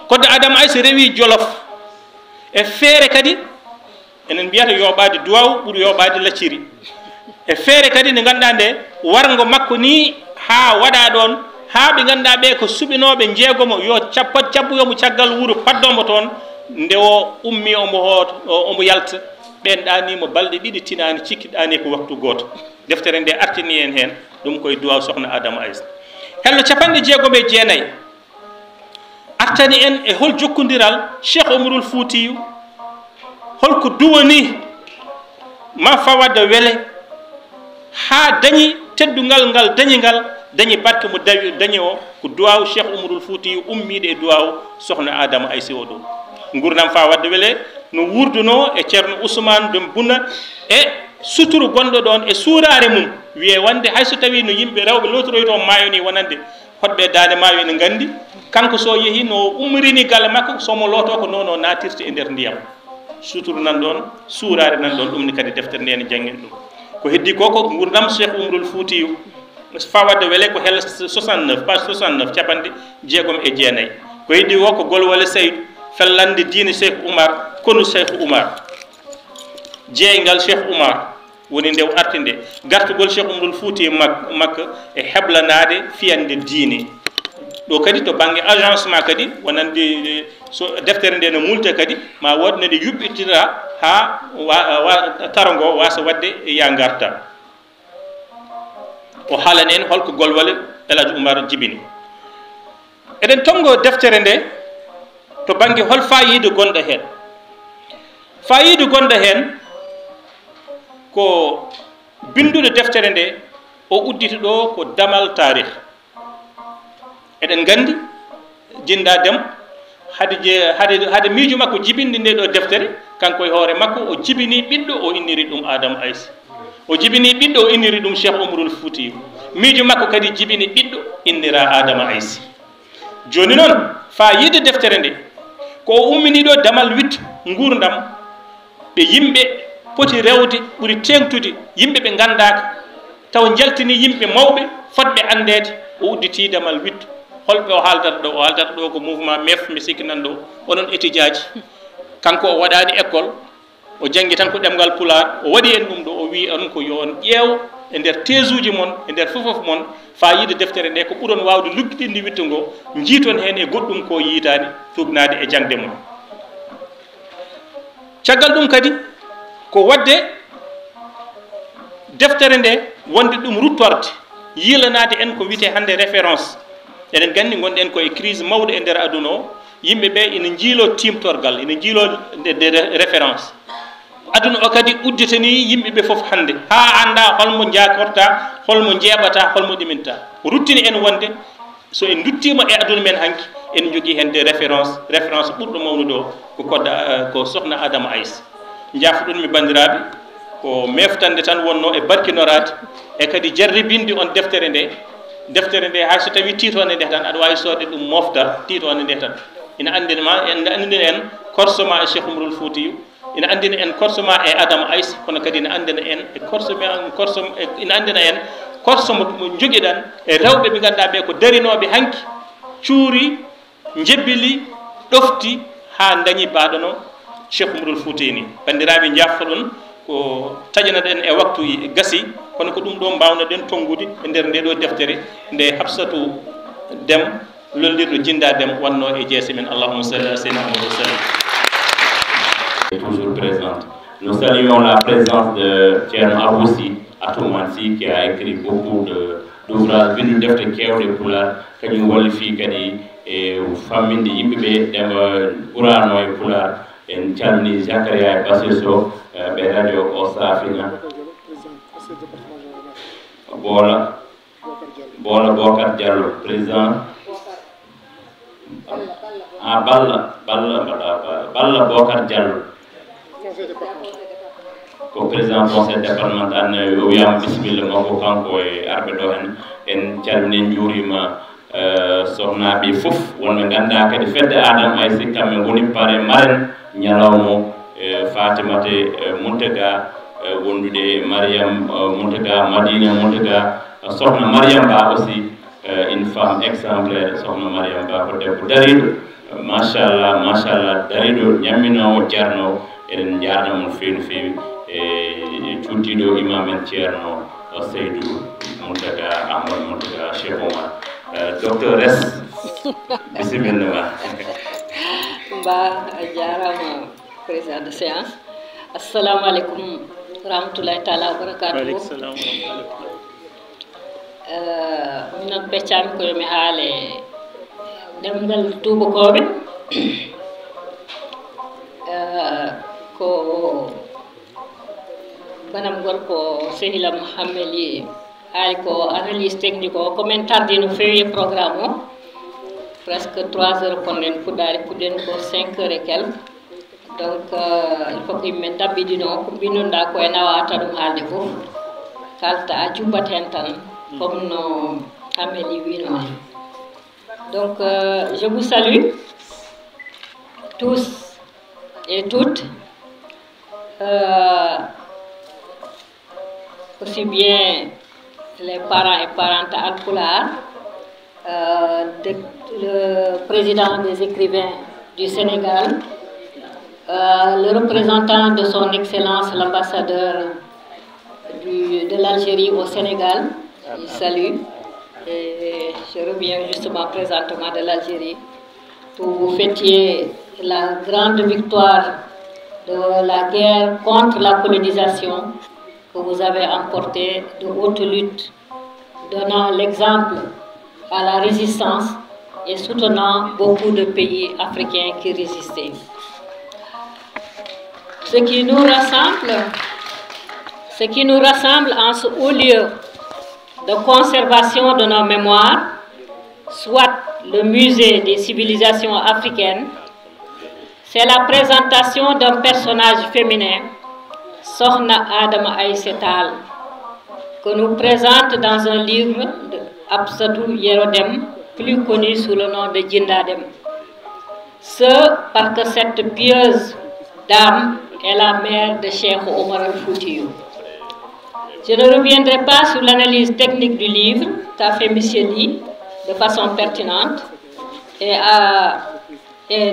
Speaker 5: kodde Adama Ayssi rewi Jolof e feere kadi enen mbiyata yoɓade duwaw ɓuuri yoɓade lacciri e feere kadi nde ganduɗa nde wargo makko ni ha waɗa ɗon ha ɓe ganduɗa ɓe ko suɓinoɓe jeegomo yo cabbuyomo caggal wuuro paddomo toon nde o ummi omo yalta ɓen ɗanimo balɗe ɗiɗi tinani cikkiɗani ko waktu goto deftere nde artini en hen ɗum koye duwaw sohna Adama Ayssi hello capanɗe jeegom e jeenayyi artani en e hol jokkodiral Cheikh Oumarul Foutiyou holko duwani ma fawade wele ha dañi teddugal ngal dañi barke mo dañi o ko duwaw Cheikh Oumarul Foutiyou ummiɗe e duwaw sohna Adama Ayssi o ɗo gurdam fa wadde wele no wurduno e Ceerno Ousmane Dom Buna e suturu gonɗo ɗon e suurare mum wiye wonde hayso tawi no yimɓe rewɓe lotoroyto maayo ni wonande hoɗɓe dande maayo ene gandi kanko so yeehi no umrini galle makko somo looto ko noon o natirta e nder ndiyam suturu nan ɗon suurare nan ɗon ɗum ni kadi deftere nde ne jangguin ɗum ko heddi ko ko gurdam Cheikh Oumarul Foutiyou fawade wele ko hel 69 page 69 capanɗe jeegom e jeenayyi ko heddi ko ko Golwale Seydou fellande diine Cheikh Oumar konu Cheikh Oumar jeeygal Cheikh Oumar woni nde arti nde gartugol Cheikh Oumarul Foutiyou makka e heblanade fiyande diine ɗo kadi to banggue agencement kadi wonande so deftere nde no multa kadi ma wod nde yuɓɓitira ha tarango wasa wadde ya garta o haalani en holko Golwale El Hadji Oumar jibini eɗen tongo deftere nde to banggue hol fayida gonɗo hen fayida gonɗo hen ko bindude deftere nde o udditi ɗo ko damal tarikh eɗen gandi jinda dem hade miijo makko jibinde nde ɗo deftere kanko e hoore makko o jibini ɓiɗɗo o inniri ɗum Adama Ayssi o jibini ɓiɗɗo o inniri ɗum Cheikh Oumarul Foutiyou miijo makko kadi jibini ɓiɗɗo innira Adama Ayssi joni noon fayida deftere nde ko o ummini ɗo damal wittu gurdam ɓe yimɓe poti rewde ɓuri tengtude yimɓe ɓe gandaka taw jaltini yimɓe mawɓe fotɓe andede o udditi damal wittu holɓe o haaldata ɗo ko mouvement MEF mi sikki nan ɗo onon étudiant ji kanko o waɗani école o janggi tan ko ɗemgal pular o waɗi en ɗum ɗo o wi on ko yo on ƴeew e nder tesuji mon e nder fofof mon fayida deftere nde ko ɓuuron wawde luggiɗinde wittu ngo jiiton hen e goɗɗum ko yiitani tubnade e jangde mon caggal ɗum kadi ko wadde deftere nde wonde ɗum ruttorde yiilanade en ko wiyete hande référence eɗen gandi gonɗen koye crise mawɗo e nder aduna o yimɓe ɓe ina jiilo timtorgal ina jiilo de référence aduna o kadi udditani yimɓe ɓe foof hande ha anda holmo jakorta holmo jeeɓata holmo ɗiminta ruttini en wonde so en duttima e aduna men hanki en jogui hen de référence ɓurɗo mawnude o ko kodda ko sokhna Adama Ayssi jafɗon mi bandiraɓe ko meftande tan wonno e barkinorade e kadi jarribinde on deftere nde hay so tawi titone nde tan aɗa wawi sodde ɗum mofta titone nde tan ina andina en korsoma e Cheikh Oumarul Foutiyou ina andina en korsoma e Adama Ayssi kono kadi ina andina en e ina andina en korsomo joguiɗen e rewɓe ɓe ganduɗa ɓe ko darinoɓe hanki cuuri jebbili ɗofti ha dañi baɗono Cheikh Oumarul Foutiyou ni bandiraɓe jaffa ɗon ko taƴanaɗen e waktu gasi kono ko ɗum ɗo mbawnoɗen tongude e nder nde ɗo deftere nde Hafsatou Déme lollirɗo jinda Déme wonno e jeese men allahumma salli ala sayyidina Muhammad sallam
Speaker 4: est toujours présente. Nous saluons la présence de Thierno Aboussi Atoumane qui a écrit beaucoup d'ouvrages bindu defte kewɗe pular kañum walli fi kadi e famminde yimɓeɓe ɗema ɓurano e pular en calmini Zakaria e Bassirso ɓe radio o safina Bola Bocar Diallo président Balla Bocar Diallo ko président conseil départemental o wiyama bisimilla makko kanko e arɓe ɗo en calmini juurima sohnaɓe fof wonɓe ganduɗa kadi fedde Adama Ayssi kamɓe goni pare marraine ñalawmo Fatimate Mountaga wondude Mariam Mountaga Madina Mountaga sohna Mariam Ba aussi une femme exemplaire sohna Mariam Ba ko debbo dariɗo machallah dariɗo ñamminowo jarno eɗen jarnamo no fewi no fewi e cuddiɗo imam en ceerno Seydou Mountaga Ahmad Mountaga Cheikh Oumar docteur S bisimilla
Speaker 6: ba jarama président de séance assalamu aleykum rahmatullahi taala wa barakatuhu minon peccami koye mi haale ɗemgal tubakoɓe ko banam gorko sehilam hammeli haali ko analyse technique o komin tardi no fewi programme o presque 3 heures konnen puɗɗen ko 5 heures et quelque donc il faut que yimɓe dabɓiɗino ko mbinoɗa koye nawata ɗum haalde fof kalta a jumbat hen tan comme no hammeli wino Donc, je vous salue tous et toutes, aussi bien les parents et parentes Alpulaar, le président des écrivains du Sénégal, le représentant de son Excellence l'ambassadeur de l'Algérie au Sénégal, il salue. Et je reviens justement présentement de l'Algérie pour vous fêter la grande victoire de la guerre contre la colonisation que vous avez emportée de haute lutte, donnant l'exemple à la résistance et soutenant beaucoup de pays africains qui résistaient. Ce qui nous rassemble en ce haut lieu de conservation de nos mémoires, soit le musée des civilisations africaines, c'est la présentation d'un personnage féminin, Sokhna Adama Aïssé Tall, que nous présente dans un livre de Absatou Yerodem, plus connu sous le nom de Djindadem. Ce parce que cette pieuse dame est la mère de Cheikh Omar al-Foutiyou. Je ne reviendrai pas sur l'analyse technique du livre qu'a fait M. Ly de façon pertinente et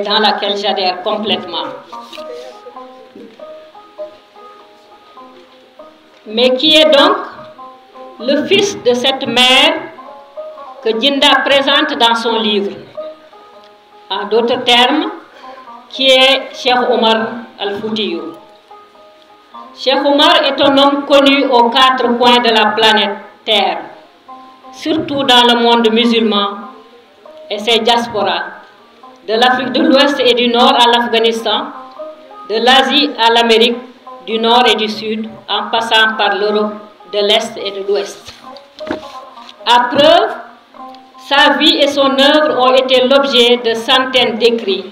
Speaker 6: dans laquelle j'adhère complètement. Mais qui est donc le fils de cette mère que Djinda présente dans son livre? En d'autres termes, qui est Cheikh Omar al-Foutiyou. Cheikh Omar est un homme connu aux 4 coins de la planète Terre, surtout dans le monde musulman et ses diasporas, de l'Afrique de l'Ouest et du Nord à l'Afghanistan, de l'Asie à l'Amérique du Nord et du Sud, en passant par l'Europe de l'Est et de l'Ouest. À preuve, sa vie et son œuvre ont été l'objet de centaines d'écrits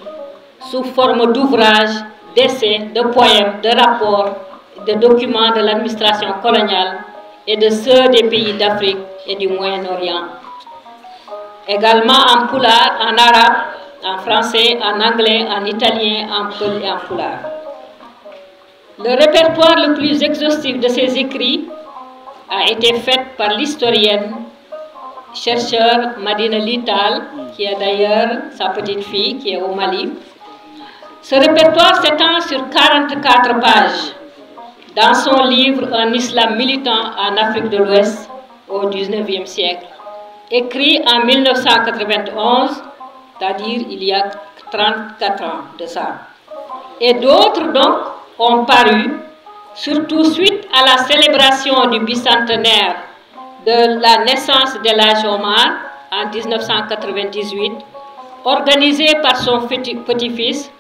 Speaker 6: sous forme d'ouvrages, d'essais, de poèmes, de rapports, de documents de l'administration coloniale et de ceux des pays d'Afrique et du Moyen-Orient. Également en pulaar, en arabe, en français, en anglais, en italien, en peul et en pulaar. Le répertoire le plus exhaustif de ses écrits a été fait par l'historienne, chercheur Madina Ly Tall, qui est d'ailleurs sa petite fille, qui est au Mali. Ce répertoire s'étend sur 44 pages dans son livre « Un islam militant en Afrique de l'Ouest au XIXe siècle », écrit en 1991, c'est-à-dire il y a 34 ans de ça. Et d'autres donc ont paru, surtout suite à la célébration du bicentenaire de la naissance d'El Hadj Omar en 1998, organisée par son petit-fils,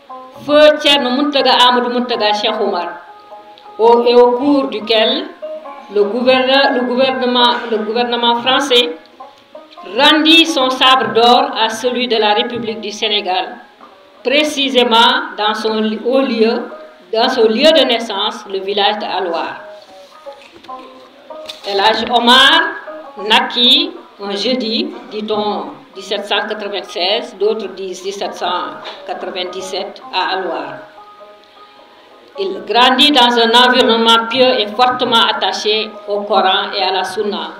Speaker 6: Feu Thierno Mountaga Amadou Mountaga Cheikh Omar, et au cours duquel le gouvernement français rendit son sabre d'or à celui de la République du Sénégal, précisément dans son lieu de naissance, le village de Alouar. El Hadj Omar naquit un jeudi, dit-on 1796, d'autres disent 1797, à Alouar. Il grandit dans un environnement pieux et fortement attaché au Coran et à la Sunna,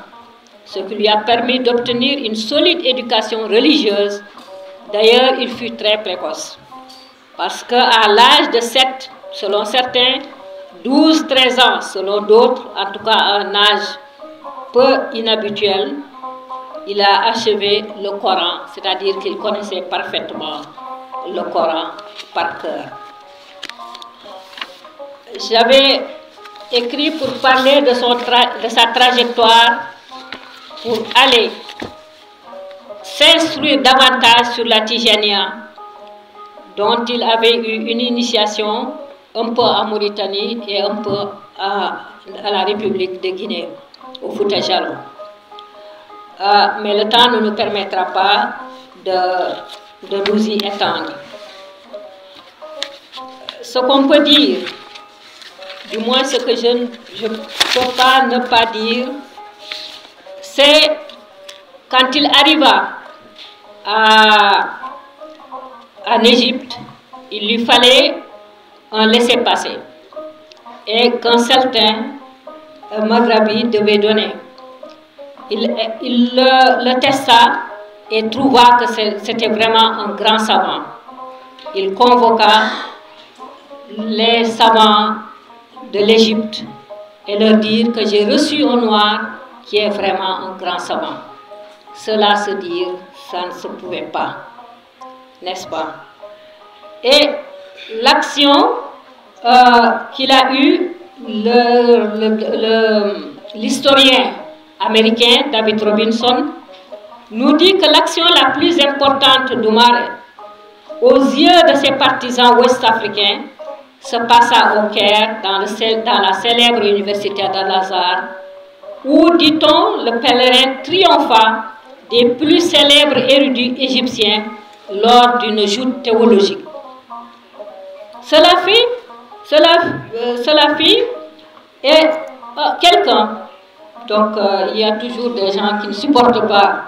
Speaker 6: ce qui lui a permis d'obtenir une solide éducation religieuse. D'ailleurs, il fut très précoce, parce qu'à l'âge de 7, selon certains, 12-13 ans, selon d'autres, en tout cas un âge peu inhabituel, il a achevé le Coran, c'est-à-dire qu'il connaissait parfaitement le Coran par cœur. J'avais écrit pour parler de sa trajectoire pour aller s'instruire davantage sur la Tijania, dont il avait eu une initiation un peu en Mauritanie et un peu à la République de Guinée, au Fouta Djallon. Mais le temps ne nous permettra pas de nous y étendre. Ce qu'on peut dire, du moins ce que je ne peux pas ne pas dire, c'est quand il arriva en Égypte, il lui fallait un laissez-passer et qu'un certain Maghrabi devait donner. Il le testa et trouva que c'était vraiment un grand savant. Il convoqua les savants de l'Égypte et leur dit que j'ai reçu un noir qui est vraiment un grand savant. Cela se dire, ça ne se pouvait pas, n'est-ce pas? Et l'action qu'il a eue, l'historien américain David Robinson nous dit que l'action la plus importante d'Omar aux yeux de ses partisans ouest-africains se passa au Caire, dans la célèbre université d'Al-Azhar, où, dit-on, le pèlerin triompha des plus célèbres érudits égyptiens lors d'une joute théologique. Cela fit, et quelqu'un, donc il y a toujours des gens qui ne supportent pas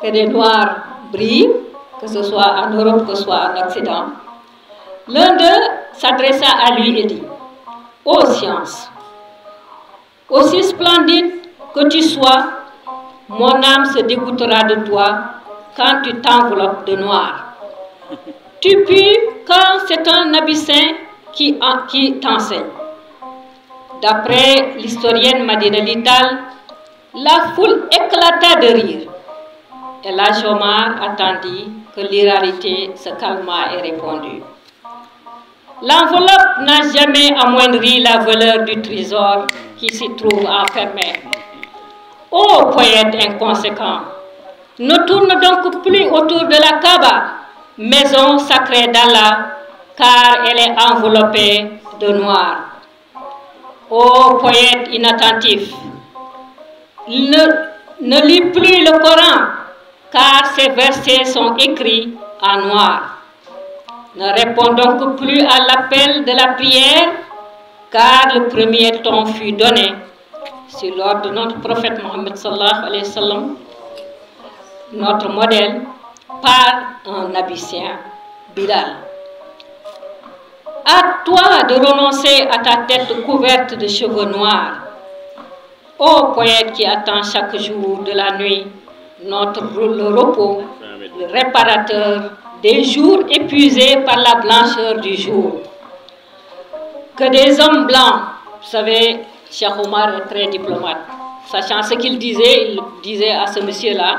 Speaker 6: que des Noirs brillent, que ce soit en Europe, que ce soit en Occident. L'un d'eux s'adressa à lui et dit: ô science, aussi splendide que tu sois, mon âme se dégoûtera de toi quand tu t'enveloppes de noir. Tu pues quand c'est un abyssin qui t'enseigne. D'après l'historienne Madina Lital, la foule éclata de rire. Et l'Hadj Omar attendit que l'hilarité se calma et répondit: l'enveloppe n'a jamais amoindri la valeur du trésor qui s'y trouve enfermé. Ô poète inconséquent, ne tourne donc plus autour de la Kaaba, maison sacrée d'Allah, car elle est enveloppée de noir. Ô poète inattentif, ne lis plus le Coran, car ces versets sont écrits en noir. Ne réponds donc plus à l'appel de la prière, car le premier ton fut donné sur l'ordre de notre prophète Mohammed sallallahu alayhi wa sallam, notre modèle, par un abyssien, Bilal. À toi de renoncer à ta tête couverte de cheveux noirs, ô poète qui attend chaque jour de la nuit le repos, le réparateur des jours épuisés par la blancheur du jour. Que des hommes blancs, vous savez, Cheikh Omar est très diplomate, sachant ce qu'il disait, il disait à ce monsieur-là,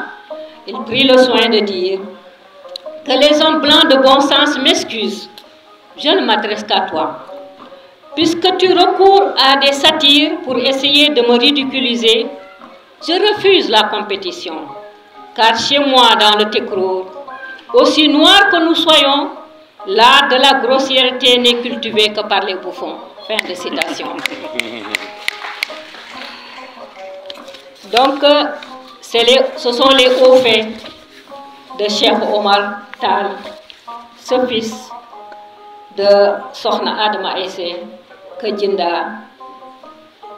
Speaker 6: il prit le soin de dire que les hommes blancs de bon sens m'excusent, je ne m'adresse qu'à toi. Puisque tu recours à des satires pour essayer de me ridiculiser, je refuse la compétition. Car chez moi, dans le Tekrour, aussi noir que nous soyons, l'art de la grossièreté n'est cultivé que par les bouffons. Fin de citation. Donc, ce sont les hauts faits de Cheikh Omar Tal, ce fils de Sokhna Adama Aïssé, que Djinda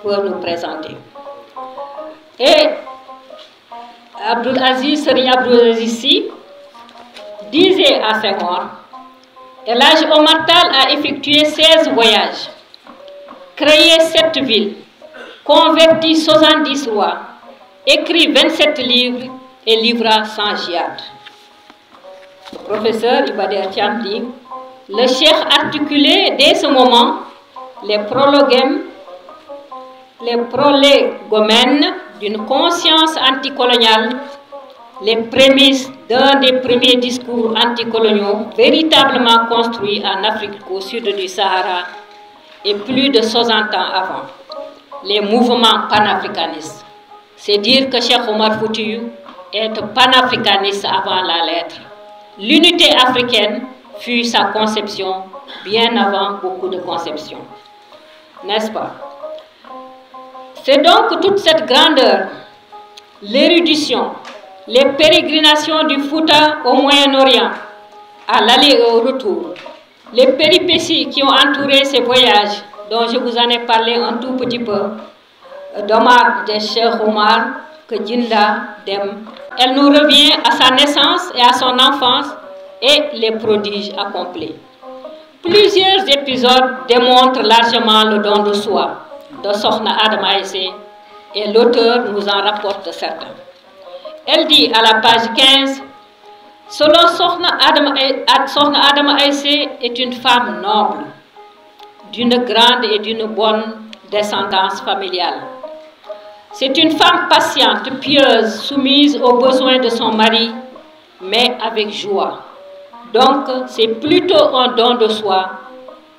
Speaker 6: peut nous présenter. Et Serigne Abdoul Aziz Sy disait à Senghor: l'Hadj Omar Tal a effectué 16 voyages, créé 7 villes, converti 70 rois, écrit 27 livres et livra 100 djihad. Le professeur Ibader Thiam dit: le cheikh articulait dès ce moment les prolégomènes d'une conscience anticoloniale, les prémices d'un des premiers discours anticoloniaux véritablement construits en Afrique au sud du Sahara et plus de 60 ans avant, les mouvements panafricanistes. C'est dire que Cheikh Omar Foutiyou est panafricaniste avant la lettre. L'unité africaine fut sa conception bien avant beaucoup de conceptions. N'est-ce pas? C'est donc toute cette grandeur, l'érudition, les pérégrinations du Fouta au Moyen-Orient, à l'aller et au retour, les péripéties qui ont entouré ces voyages, dont je vous en ai parlé un tout petit peu, d'Omar, de Cheikh Omar, que Djinda Dem Elle nous revient à sa naissance et à son enfance et les prodiges accomplis. Plusieurs épisodes démontrent largement le don de soi de Sokhna Adama Aïssé et l'auteur nous en rapporte certains. Elle dit à la page 15, selon Sokhna Adama Aïssé est une femme noble, d'une grande et d'une bonne descendance familiale. C'est une femme patiente, pieuse, soumise aux besoins de son mari, mais avec joie. Donc, c'est plutôt un don de soi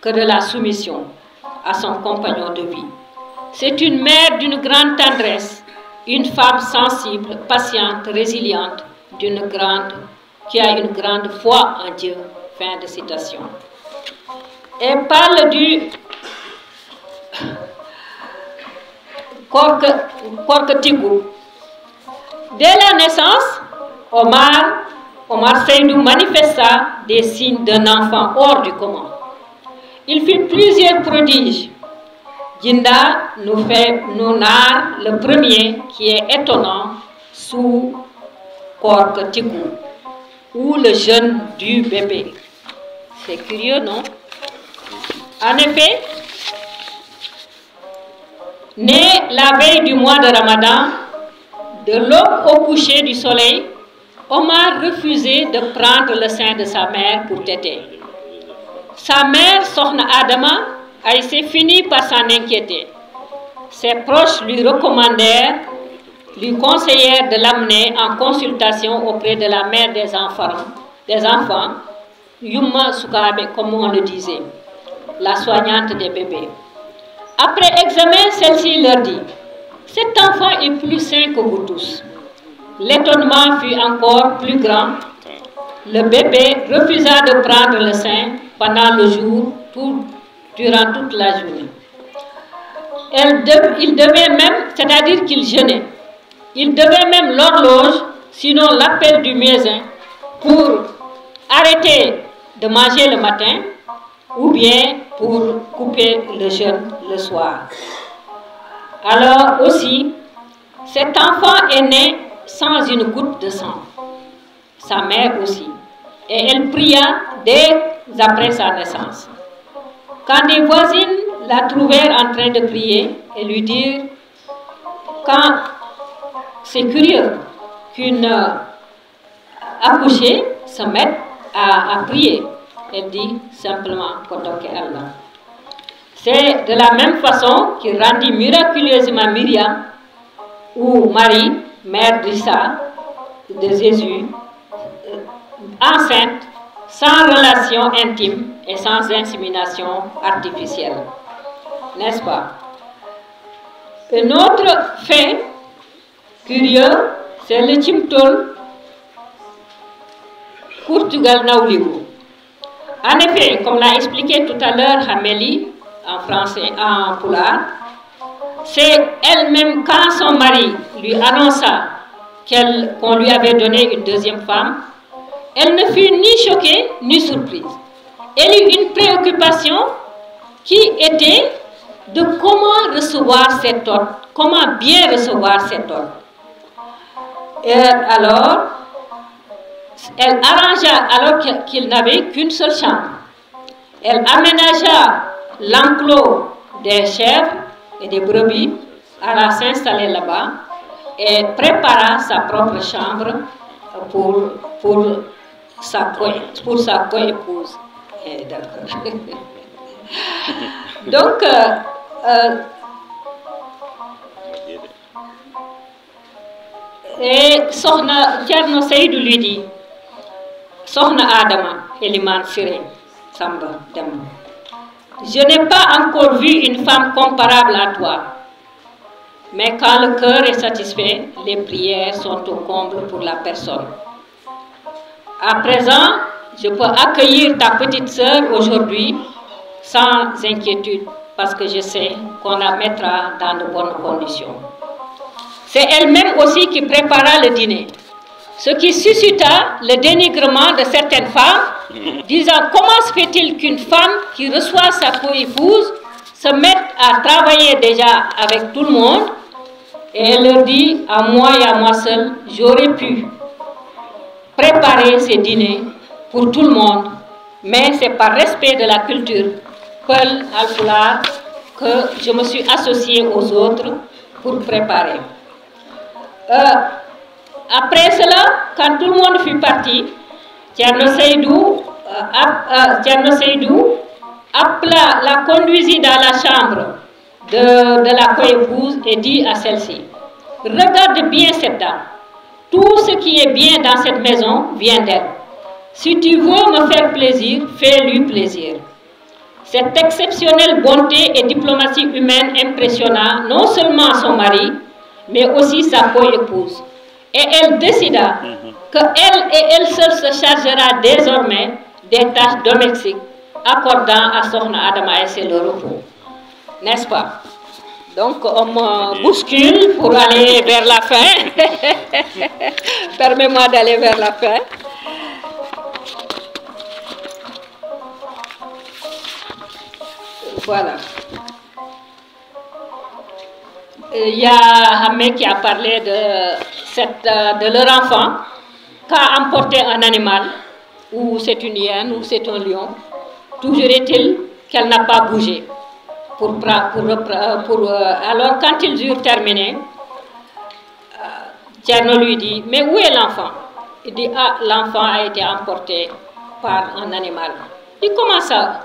Speaker 6: que de la soumission à son compagnon de vie. C'est une mère d'une grande tendresse, une femme sensible, patiente, résiliente, qui a une grande foi en Dieu. Fin de citation. Elle parle du Korketikou. Dès la naissance, Omar Seydou manifesta des signes d'un enfant hors du commun. Il fit plusieurs prodiges. Djinda nous narre le premier qui est étonnant sous Korketikou, ou le jeûne du bébé. C'est curieux, non? En effet, né la veille du mois de Ramadan, de l'aube au coucher du soleil, Omar refusait de prendre le sein de sa mère pour téter. Sa mère, Sokhna Adama Aïssé, finit par s'en inquiéter. Ses proches lui conseillèrent de l'amener en consultation auprès de la mère des enfants, Yumma Soukabe, comme on le disait, la soignante des bébés. Après examen, celle-ci leur dit, « Cet enfant est plus sain que vous tous. » L'étonnement fut encore plus grand. Le bébé refusa de prendre le sein pendant le jour, durant toute la journée. Il devait même, c'est-à-dire qu'il jeûnait, il devait même l'horloge, sinon l'appel du médecin, pour arrêter de manger le matin ou bien pour couper le jeûne le soir. Alors aussi, cet enfant est né sans une goutte de sang. Sa mère aussi. Et elle pria dès après sa naissance. Quand des voisines la trouvèrent en train de prier et lui dirent, quand c'est curieux qu'une accouchée se mette à prier, elle dit simplement Kotoke Allah. C'est de la même façon qu'il rendit miraculeusement Myriam ou Marie, mère d'Issa, de Jésus, enceinte, sans relation intime et sans insémination artificielle. N'est-ce pas? Un autre fait curieux, c'est le Chimtol Kurtugal Naouliou. En effet, comme l'a expliqué tout à l'heure Hamélie, en français, en poulard, c'est elle-même, quand son mari lui annonça qu'on lui avait donné une deuxième femme, elle ne fut ni choquée ni surprise. Elle eut une préoccupation qui était de comment recevoir cet ordre, comment bien recevoir cet ordre. Et alors, elle arrangea, alors qu'il n'avait qu'une seule chambre, elle aménagea l'enclos des chèvres et des brebis, alla s'installer là-bas et prépara sa propre chambre pour sa coépouse. Donc, et Sokhna Thierno Seydou lui dit, Sokhna Adama Eliman Siré Samba Demba, je n'ai pas encore vu une femme comparable à toi. Mais quand le cœur est satisfait, les prières sont au comble pour la personne. À présent, je peux accueillir ta petite sœur aujourd'hui sans inquiétude, parce que je sais qu'on la mettra dans de bonnes conditions. C'est elle-même aussi qui prépara le dîner, ce qui suscita le dénigrement de certaines femmes, disant comment se fait-il qu'une femme qui reçoit sa coépouse se mette à travailler déjà avec tout le monde Et elle leur dit, à moi et à moi seule, j'aurais pu préparer ces dîners pour tout le monde, mais c'est par respect de la culture Peul Halpulaar que je me suis associée aux autres pour préparer. Après cela, quand tout le monde fut parti, Thierno Seydou la conduisit dans la chambre de la coépouse et dit à celle-ci, regarde bien cette dame, tout ce qui est bien dans cette maison vient d'elle. Si tu veux me faire plaisir, fais-lui plaisir. Cette exceptionnelle bonté et diplomatie humaine impressionna non seulement son mari, mais aussi sa coépouse. Et elle décida qu'elle et elle seule se chargera désormais des tâches domestiques, accordant à Sokhna Adama Aïssé le repos. N'est-ce pas? Donc on me bouscule pour aller vers la fin. Permets-moi d'aller vers la fin. Voilà. Il y a Hamé qui a parlé de leur enfant qu'a emporté un animal, ou c'est une hyène, ou c'est un lion. Toujours est-il qu'elle n'a pas bougé. Alors quand ils eurent terminé, Thierno lui dit, mais où est l'enfant? Il dit, ah, l'enfant a été emporté par un animal. Il dit, comment ça?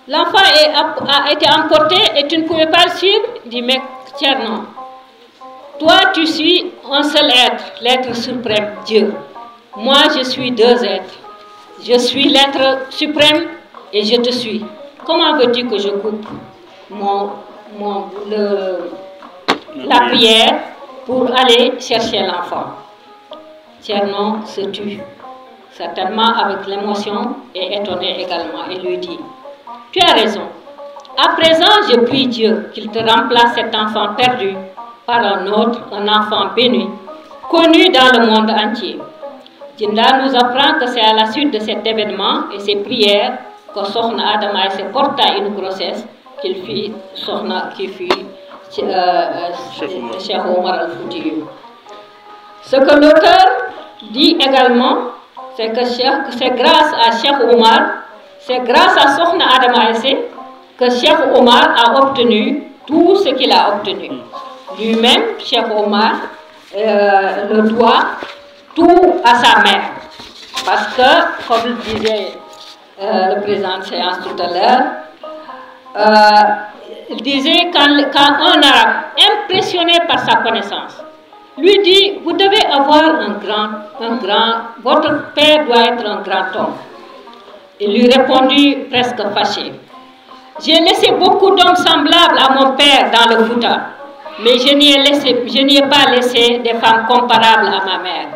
Speaker 6: L'enfant a été emporté et tu ne pouvais pas le suivre? Il dit, mais Thierno, toi tu suis un seul être, l'être suprême, Dieu. Moi je suis deux êtres. Je suis l'être suprême et je te suis. Comment veux-tu que je coupe la prière pour aller chercher l'enfant? Thierno se tut, certainement avec l'émotion et étonné également, et lui dit, tu as raison. À présent, je prie Dieu qu'il te remplace cet enfant perdu par un autre, un enfant béni, connu dans le monde entier. Djinda nous apprend que c'est à la suite de cet événement et ses prières que Sokhna Adama Aïssé porta une grossesse qu'il fit Cheikh Omar al-Foutiyou. Ce que l'auteur dit également, c'est que c'est grâce à Cheikh Omar, c'est grâce à Sokhna Adama Aïssé que Cheikh Omar a obtenu tout ce qu'il a obtenu. Lui-même, Cheikh Omar, le doit tout à sa mère. Parce que, comme le disait le président de séance tout à l'heure, il disait quand un arabe, impressionné par sa connaissance, lui dit, vous devez avoir votre père doit être un grand homme. Il lui répondit presque fâché. J'ai laissé beaucoup d'hommes semblables à mon père dans le Fouta, mais je n'y ai pas laissé des femmes comparables à ma mère.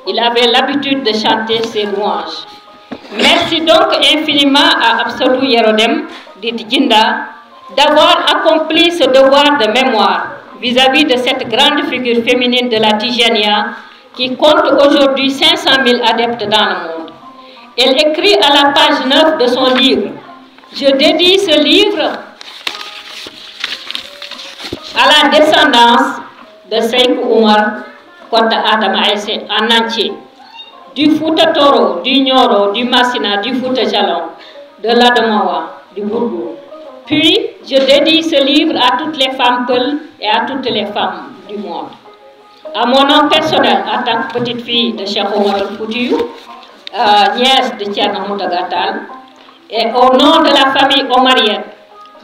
Speaker 6: Il avait l'habitude de chanter ses louanges. Merci donc infiniment à Absalou Yerodem, dit Djinda, d'avoir accompli ce devoir de mémoire vis-à-vis de cette grande figure féminine de la Tijania qui compte aujourd'hui 500 000 adeptes dans le monde. Elle écrit à la page 9 de son livre, je dédie ce livre à la descendance de Seyd Oumar Kota Adama Aïssé en entier, du Fouta Toro, du Nioro, du Massina, du Fouta Jalon, de l'Adamawa, du Bourgour. Puis, je dédie ce livre à toutes les femmes Peul et à toutes les femmes du monde. À mon nom personnel, en tant que petite fille de Cheikh Omar al-Foutiyou, nièce de Thierno Mountaga Tall, et au nom de la famille omarienne,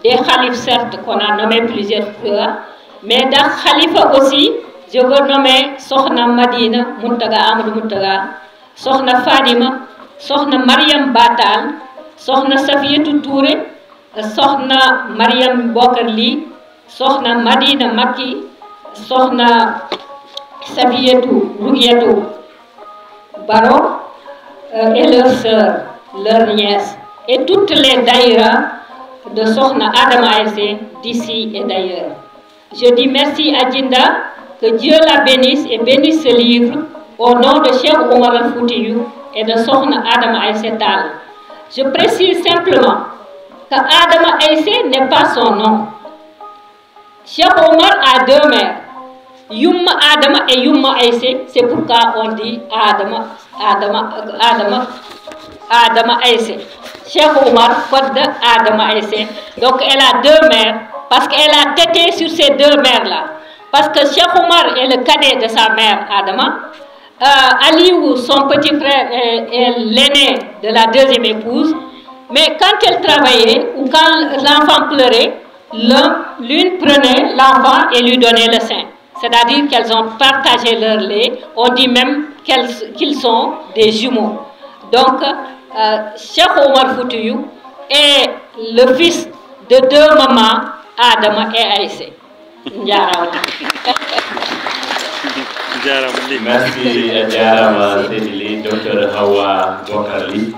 Speaker 6: des khalifes certes qu'on a nommés plusieurs fois, mais d'un khalifa aussi, je veux nommer Sokhna Madina Mountaga Amadou Mountaga, Sokhna Fadima, Sokhna Mariam Batal, Sokhna Safiatou Touré, Sokhna Mariam Bokarli, Sokhna Madina Maki, Sokhna Safiatou Rougiatou Baro, et leurs sœurs, leurs nièces, et toutes les daïras de Sokhna Adama Aïssé d'ici et d'ailleurs. Je dis merci à Djinda, que Dieu la bénisse et bénisse ce livre au nom de Cheikh Omar al-Foutiyou et de Sokhna Adama Aïssé Tall. Je précise simplement que Adama Aïssé n'est pas son nom. Cheikh Omar a deux mères. Yumma Adama et Yumma Aïssé, c'est pourquoi on dit Adama Aïssé. Cheikh Omar, code de Adama Aïssé. Donc elle a deux mères, parce qu'elle a tété sur ces deux mères-là. Parce que Cheikh Omar est le cadet de sa mère Adama. Aliou, son petit frère, est l'aîné de la deuxième épouse. Mais quand elle travaillait ou quand l'enfant pleurait, l'une prenait l'enfant et lui donnait le sein. C'est-à-dire qu'elles ont partagé leur lait. On dit même qu'ils sont des jumeaux. Donc, Cheikh Omar Foutiyou est le fils de deux mamans, Adama et Aïssé.
Speaker 4: Merci, Diarama Sédili, Dr Hawa Bokarli.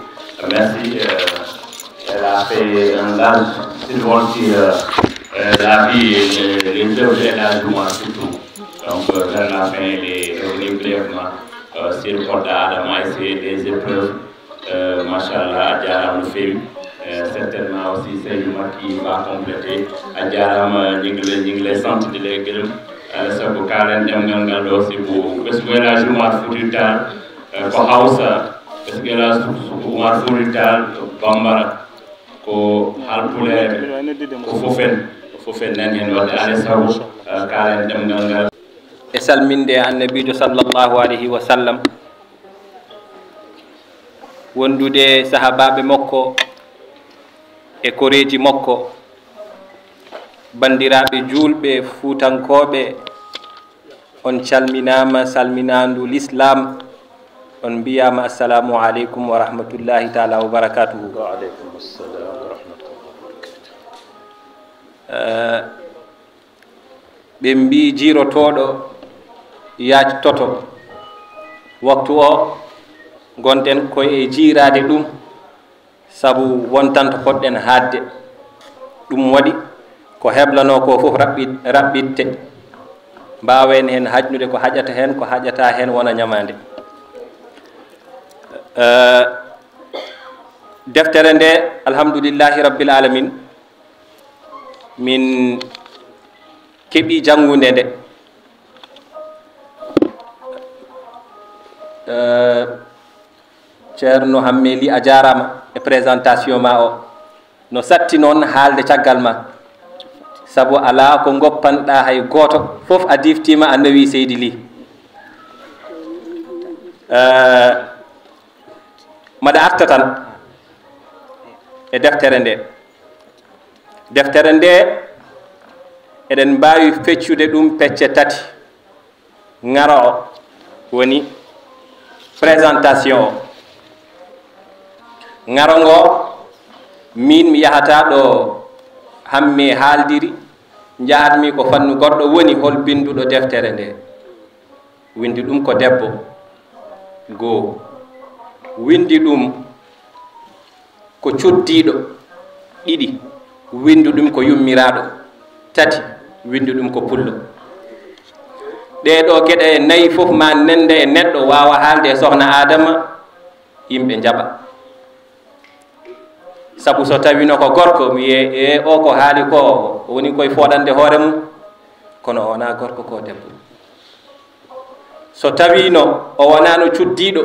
Speaker 4: Merci. Elle a fait un large survol sur la vie et les œuvres de la Jouma surtout. Donc, vers la fin, elle est revenue brièvement sur le corps d'Adama et des épreuves. Machallah, Diarama fait. Certainement aussi, c'est Jouma qui va compléter. Diarama, nous les centres de l'église. Sabu kalen demgal ngal ɗo sibo ɓesgoyla Oumar Foutiyou Tall ko Hausa ɓesgoyla Oumar Foutiyou Tall Bambara ko Halpulaire ko fofen nan hen wadde alay sago kalen demgal ngal
Speaker 7: e salminde annabijo sallllahu alayhi wa sallam, wondude sahabaɓe makko e koreji makko, bandiraɓe julɓe fuutankoɓe, on calminama salminandu l'islam, on mbiyama assalamu aleykum wa rahmatullahi taala wa barakatuhu.
Speaker 8: Wa aleykum assalam wa rahmatullahi.
Speaker 7: ɓe mbi jirotoɗo yajtoto, waktu o gonɗen koye jirade ɗum saabu wontanto poɗɗen haadde. ɗum waɗi ko heblano ko fof raɓɓitte, mbawen hen hajnude ko haƴata hen, ko haƴata hen wona ñamande. deftere nde alhamdulillahi rabbil alamin min keeɓi janngude nde. ceerno Hammeli a jarama e présentation ma o, no satti noon haalde caggal ma, sabu ala ko goppanɗa hay goto fof a diftima a nawi Seydi Ly. maɗa arta tan e deftere nde. deftere nde eɗen mbawi feccude ɗum pecce tati. ngaro o woni présentation o. ngaro ngo min mi yahata ɗo hamme haaldiri, jahatmi ko fannu goɗɗo woni hol binduɗo deftere nde. windi ɗum ko debbo goo, windi ɗum ko coddiɗo ɗiɗi, windi ɗum ko yummiraɗo tati, windi ɗum ko pullo. ɗeɗo gueɗe nayi fof ma nende e neɗɗo wawa haalde e sohna Adama, yimɓe jaɓa. sabu so tawino ko gorko mi wiye e o ko haali ko woni koye foɗande hoore mum, kono o wona gorko ko debbo. so tawino o wonano cuddiɗo,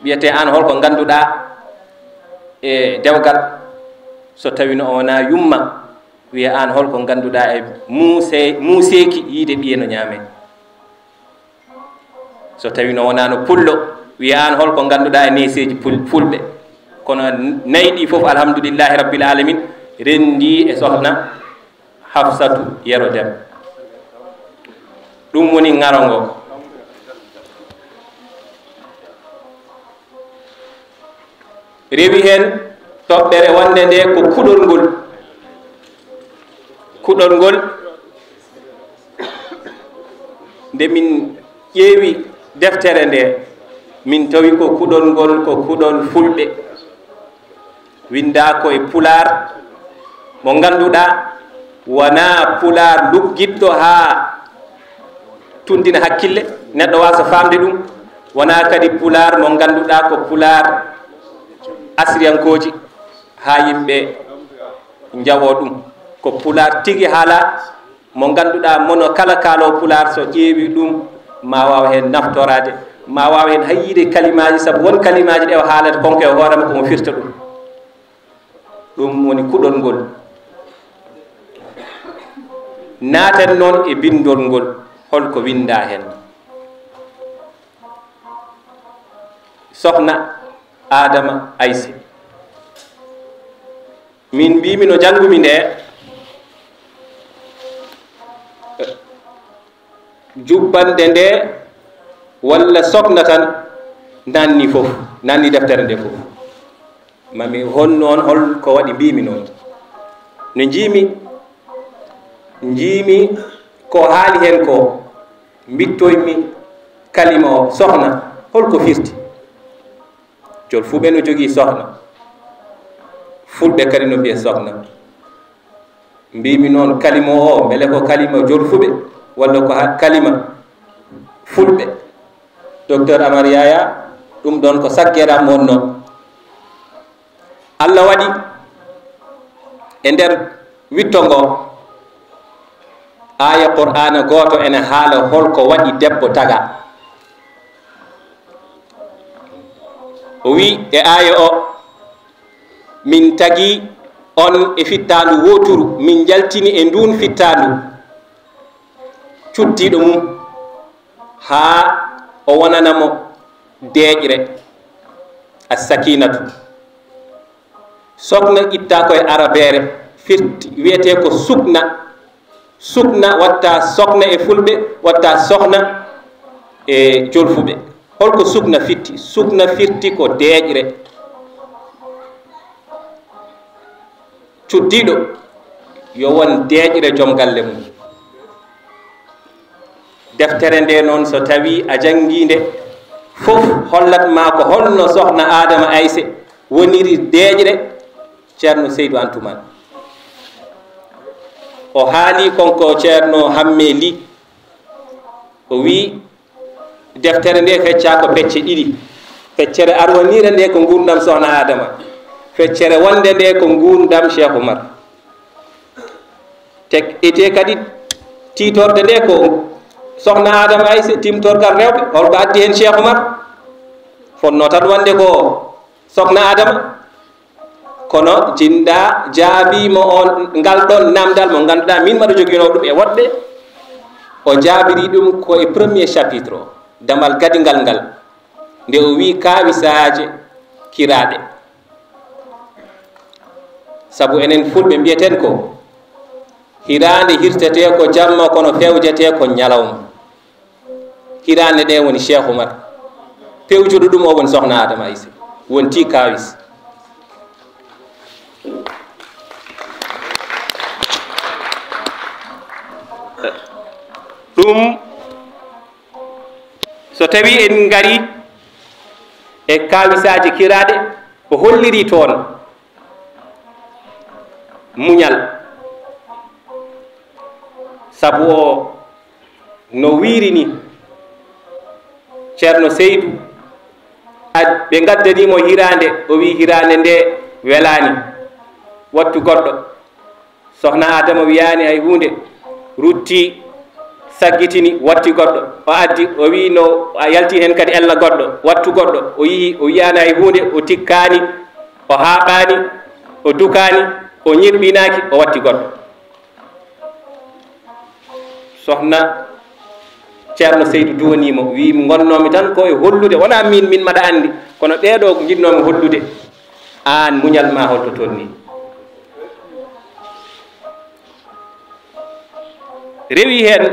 Speaker 7: wiyete an holko ganduɗa e dewgal. so tawino o wona yumma, wiye an holko ganduɗa e muuseki yiide ɓiye no ñaame. so tawino wonano pullo, wiye an holko ganduɗa e neseji fulɓe. kono nayɗi fof alhamdulillahi rabbil alamin rendi e sohna Hafsatu Yero Dem. ɗum woni ngaro ngo. rewi hen toɓɓere wonde nde ko kuɗol ngol. kuɗol ngol nde min ƴeewi deftere nde min tawi ko kuɗol ngol ko kuɗol fulɓe, winda koye pular mo ganduɗa wona pular luggiɗɗo ha tundina hakkille, neɗɗo wasa famde ɗum. wona kadi pular mo ganduɗa ko pular asriyankoji ha yimɓe jawo ɗum, ko pular tigi haala mo ganduɗa mono kala kaalo pular so ƴeewi ɗum ma wawa hen naftorade ma wawa hen hayyide kalimaji saabu won kalimaji ɗe o haalata konko e hoorema komo firta ɗum woni kuɗol ngol naaten noon e bindol ngol holko winda hen sohna Adama Aissé min mbimi no janngumi nde jubbande nde walla sokna tan nanni fof nanni deftere nde fof mami hon noon holko waɗi mbimi noon no jiimi ko haali hen ko mbittoymi kalima o sohna holko firti jol fuɓe no jogii sohna fulɓe kadi no mbiye sohna mbimi noon kalima o beele ko kalima jol fuɓe walla ko kalima fulɓe docteur Amar Yaya ɗum ɗon ko saggeɗam wonno Allah waɗi e nder witto ngo aya qur'ana goto ene haala holko waɗi debbo taga o wi e aya o min tagi on e fittandu woturu min jaltini e ndun fittandu cuddiɗo mum ha o wonanamo deeƴre as-sakinatu sokna itta koye arabere firti wiyete ko sukna watta sokna e fulɓe watta sohna e jolfuɓe holko sukna firti ko deeƴre cuddiɗo yo won deeƴre joom galle mum deftere nde noon so tawi a jangguinde fof hollatma ko holno sohna Adama Aissé woniri deeƴre ceerno Seydou Antoumane o haali konko ceerno Hamme Ly o wi deftere nde fecca ko pecce ɗiɗi feccere arwanire nde ko gurdam sohna Adama feccere wonde nde ko gurdam Cheikh Oumar ete kadi titorde nde ko sohna Adama Aissé timtorgal rewɓe holko addi hen Cheikh Oumar fonno tan wonde ko sohna Adama kono jinda jaabimo on ngal ɗon namdal mo ganduɗa min mbaɗa joguino ɗum e woɗɗe o jaabiri ɗum ko e premier chapitre o damal gadingal ngal nde o wi kawisaje kiraɗe saabu enen fulɓe mbiyeten ko hirande hirtete ko jamma kono fewjete ko ñalawma hirande ɗe woni Cheikh Oumar pewjuɗo ɗum o woni sohna Adama Aissé wonti kawis ɗum so tawi en ngari e kawisaji kiraɗe o holliri toon muñal sabu o no wirini ceerno Seydou ɓe gaddanimo hirande o wi hirande nde welani wattu goɗɗo sohna Adama wiyani hay hunde rutti saggitini watti goɗɗo o addi o wi no a yalti hen kadi ella goɗɗo wattu goɗɗo o yihi o wiyani hay hunde o tikkani o haaɓani o dukani o ñirɓinaki o watti goɗɗo sohna ceerno Seydou duwanimo wi gonnomi tan ko e hollude wona min mbaɗa andi kono ɓeeɗo ko jinnomi hollude an muñal ma holto tonni rewi hen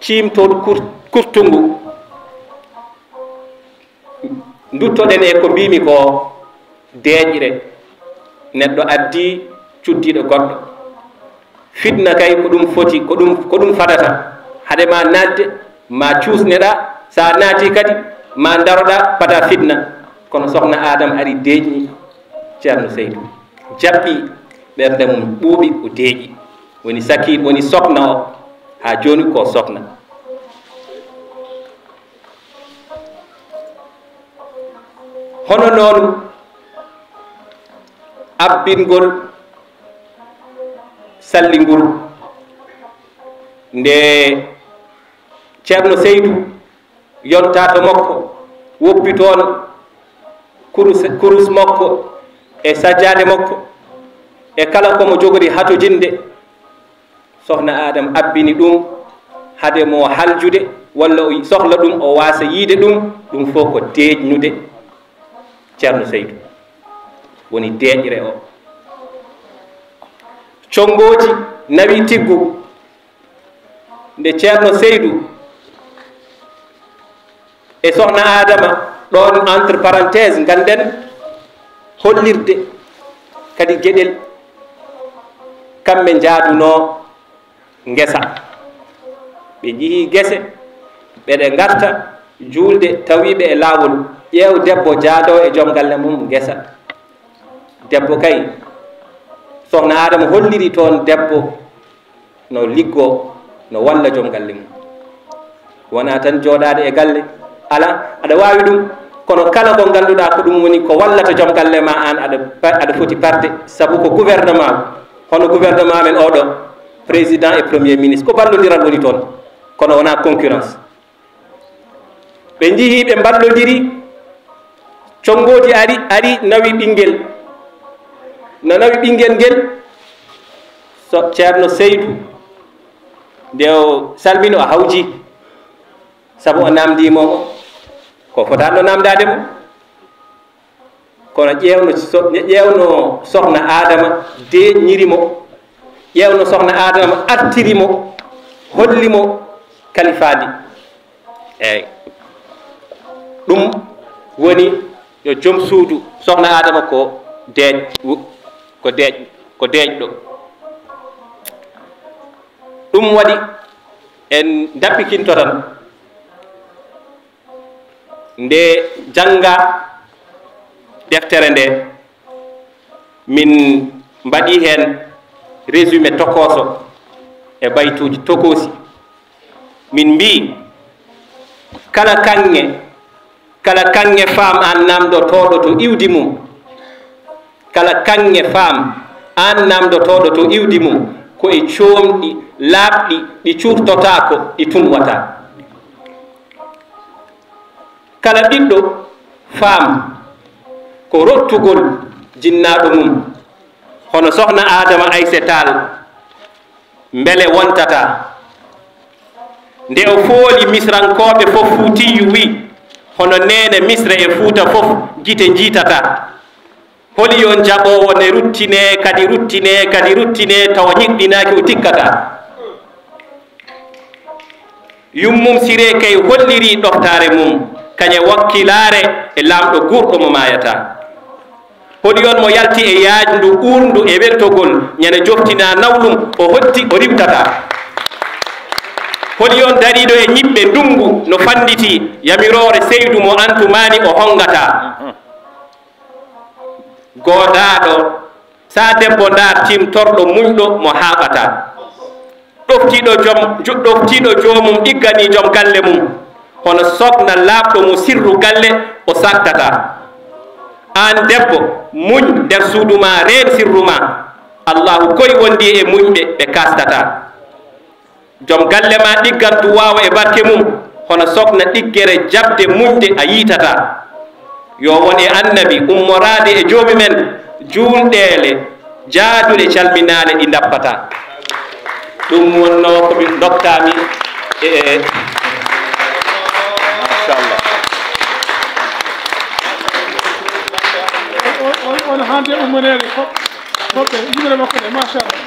Speaker 7: cimtol kurtungu duttoɗen e ko mbimi ko deeƴre neɗɗo addi cuddiɗo goɗɗo fitna kay ko ɗum foti ko ɗum fadata hade ma nadde ma cuusneɗa sa naati kadi ma daroɗa fata fitna kono sohna Adama ari deeƴni ceerno Seydou jaɓɓi ɓernde mum ɓuuɓi o deeƴi woni saki woni sokna o ha joni ko sokna hono noon abbingol sallingol nde ceerno Seydou yonta to makko woppi toon kurus makko e sajjade makko e kala komo jogori hato jinde sohna Adama abbini ɗum hade mo haljude walla o sohla ɗum o wasa yiide ɗum fof ko deeƴnude ceerno Seydou woni deeƴre o congoji nawi tiggu nde ceerno Seydou e sohna Adama ɗon entre parenthèse ganden hollirde kadi gueɗel kamɓe jaaduno ngesa ɓe jeehi gese ɓeɗe garta julde tawiɓe e laawol ƴeew debbo jaadowo e joom galle mum ngesa debbo kay sohna Adama holliri toon debbo no liggo no walla joom galle mum wona tan jooɗade e galle ala aɗa wawi ɗum kono kala ko ganduɗa ko ɗum woni ko wallata joom galle ma an aɗa foti parde saabu ko gouvernement hono gouvernement men oɗo président et premier ministre ko ballodiral woni toon kono wona concurrence ɓe jeehi ɓe ballodiri congoji ari nawi ɓinguel no nawi ɓinguel ngel so ceerno Seydou nde o salmini o hawji saabu o namdimomo ko fotano namdade mo kono ƴeewno sohna Adama deeƴnirimo ƴeewno sohna Adama artirimo hollimo kalifadi eyyi ɗum woni yo joom suudu sohna Adama ko deeƴɗo ɗum waɗi en dabɓikinto tan nde janga deftere nde min mbaɗi hen résumé tokoso e baytuji tokosi min mbi kala kanŋe femme an namdotoɗo to iwdi mum kala kanŋe femme an namdotoɗo to iwdi mum koye coomɗi laaɓɗi ɗi curtotako ɗi tunwata kala ɓiɗɗo femme ko rottugol jinnaɗo mum hono sohna Adama Aissé Tall beele wontata nde o fooli misrankoɓe fof Fuutiyu wi hono nene Misra e Fuuta fof guite jiitata holi yon jaɓowo ne ruttine tawa ñiɗɗinaki o tikkata yummum Siré kay holliri ɗoftare mum kañe wakkilare e lamɗo gurɗo mo mayata holi on mo yalti e yaajndu urndu e weltogol ñande joftina nawlum o hotti o riwtata holi on dariɗo e ñiɓɓe ndungu no fanditi yamirore Seydou mo antumani o hongata godaɗo sa debbo ndar timtorɗo muñɗo mo haɓata ɗoftiɗo jomum ɗiggani joom galle mum hono sokna laaɓɗo mo sirru galle o sattata an debbo muñ nder suudu ma reen sirru ma Allahu koye wondi e muñɓe ɓe kastata joom galle ma ɗiggantu wawa e barke mum hono sokna ɗiggere jabde muñde a yiitata yo won e annabi ummorade e joomi men julɗele jaaduɗe calminale ɗi dappata ɗum wonno komin doktami e machallah
Speaker 2: on hande ummonede foɓɓe yimre makko ɗe machallah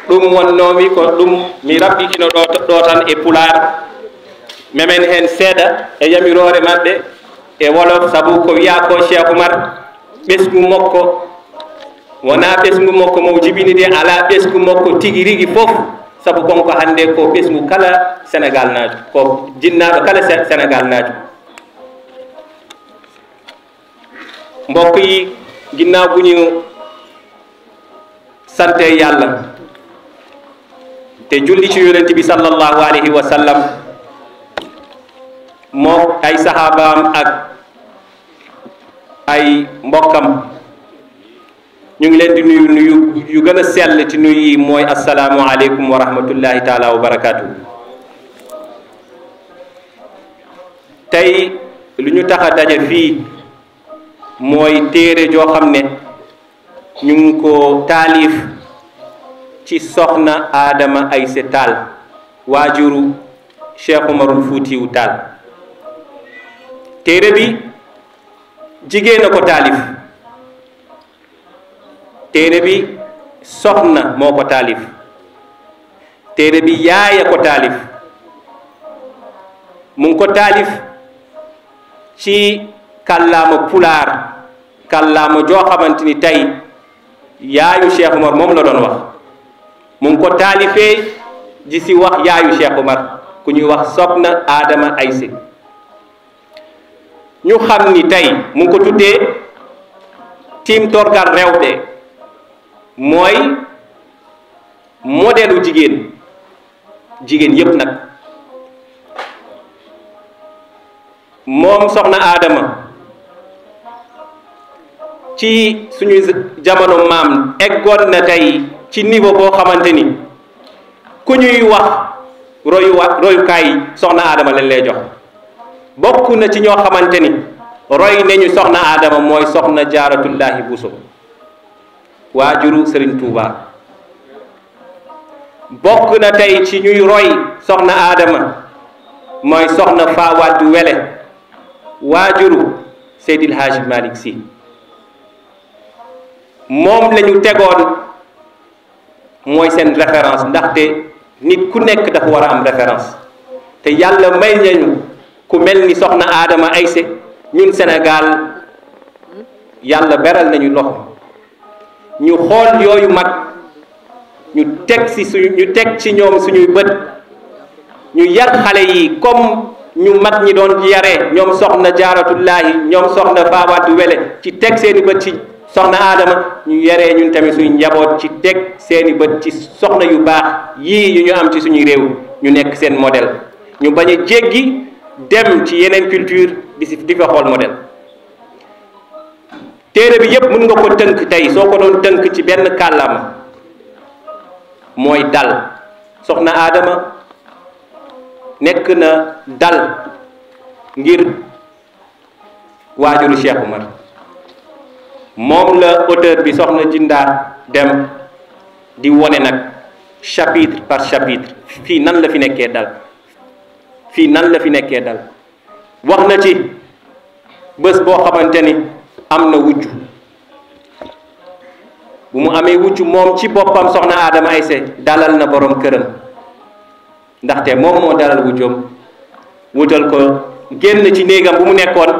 Speaker 7: ɗum wonnomi ko ɗum mi raɓɓitino ɗo tan e Pulaar memen hen seeɗa e yamirore maɓɓe e wolof saabu ko wiya ko Cheikh Oumar ɓesgu makko wona ɓesgu makko mo jibini de ala ɓesgu makko tigui rigui foof saabu konko hande ko ɓesgu kala Sénégal najo ko jinnaɗo kala Sénégal najo mbokk yi ginnaaw bu ñu sante yàlla te julli ci yonent bi sallallahu alayhi wa sallam moo ay sahabaam ak ay mbokkam ñu ngi leen di nuyu yu gën a sell ci nuyu yi mooy asalaamu aleykum wa rahmatullahi taala wa barakaatu. tey lu ñu tax a daje fii mooy téere joo xam ne ñu ngi ko taalif ci soxna Adama Aïssé Tall waajuru Cheikh Umarul Fuutiyu Tall. téere bi jigéen a ko taalif, téere bi soxna moo ko taalif, téere bi yaay a ko taalif. mu ngi ko taalif ci kàllaama pulaar, kàllaama joo xamante ni tey yaayu Cheikh Umar moom la doon wax. mu ngi ko taalifee ji si wax yaayu Cheikh Umar ku ñuy wax soxna Adama Aïssé. ñu xam ni tey mu ngi ko tuddee Timtorgal Rewɓe, mooy modèlu jigéen yépp nag. moom soxna Adama ci suñu jamono maam eggoon na tey ci niveau boo xamante ni ku ñuy wax royukaay soxna Adama lañ lay jox. bokk na ci ñoo xamante ni roy nañu soxna Adama mooy soxna Jaaratullaahi Buso waajuru Sëriñ Tuuba. bokk na tey ci ñuy roy soxna Adama mooy soxna Fawadu Wele waajuru Seydil Haaji Malick Sy. moom lañu tegoon mooy seen référence, ndaxte nit ku nekk dafa war a am référence. te yàlla may nañu ku mel ni soxna Adama Aïssé. ñun Sénégal yàlla beral nañu loxo ñu xool yooyu mag ñu teg ci ñoom suñuy bët, ñu yar xale yi comme ñu mag ñi doon yaree ñoom soxna Jaaratullaahi, ñoom soxna Fawadu Wele ci teg seeni bët ci soxna Adama. ñu yaree ñun tamit suñu njaboot ci teg seeni bët ci soxna yu baax yii yu ñu am ci suñuy réew, ñu nekk seen modèle. ñu bañ a jéggi dem ci yeneen culture di fa xool modèle. téere bi yépp mën nga ko tënk tey, soo ko doon tënk ci benn kàllaama mooy dal. soxna Adama nekk na dal ngir waajuru Cheikh Umar. moom la auteur bi soxna Jinda Dem di wone nag chapitre par chapitre fii nan la fi nekkee dal, fii nan la fi nekkee dal. wax na ci bés boo xamante ni am na wujju. bu mu amee wujju moom ci boppam soxna Adama Aïssé dalal na borom këram, ndaxte moom moo dalal wujjoom, wutal ko génn ci néegam bu mu nekkoon,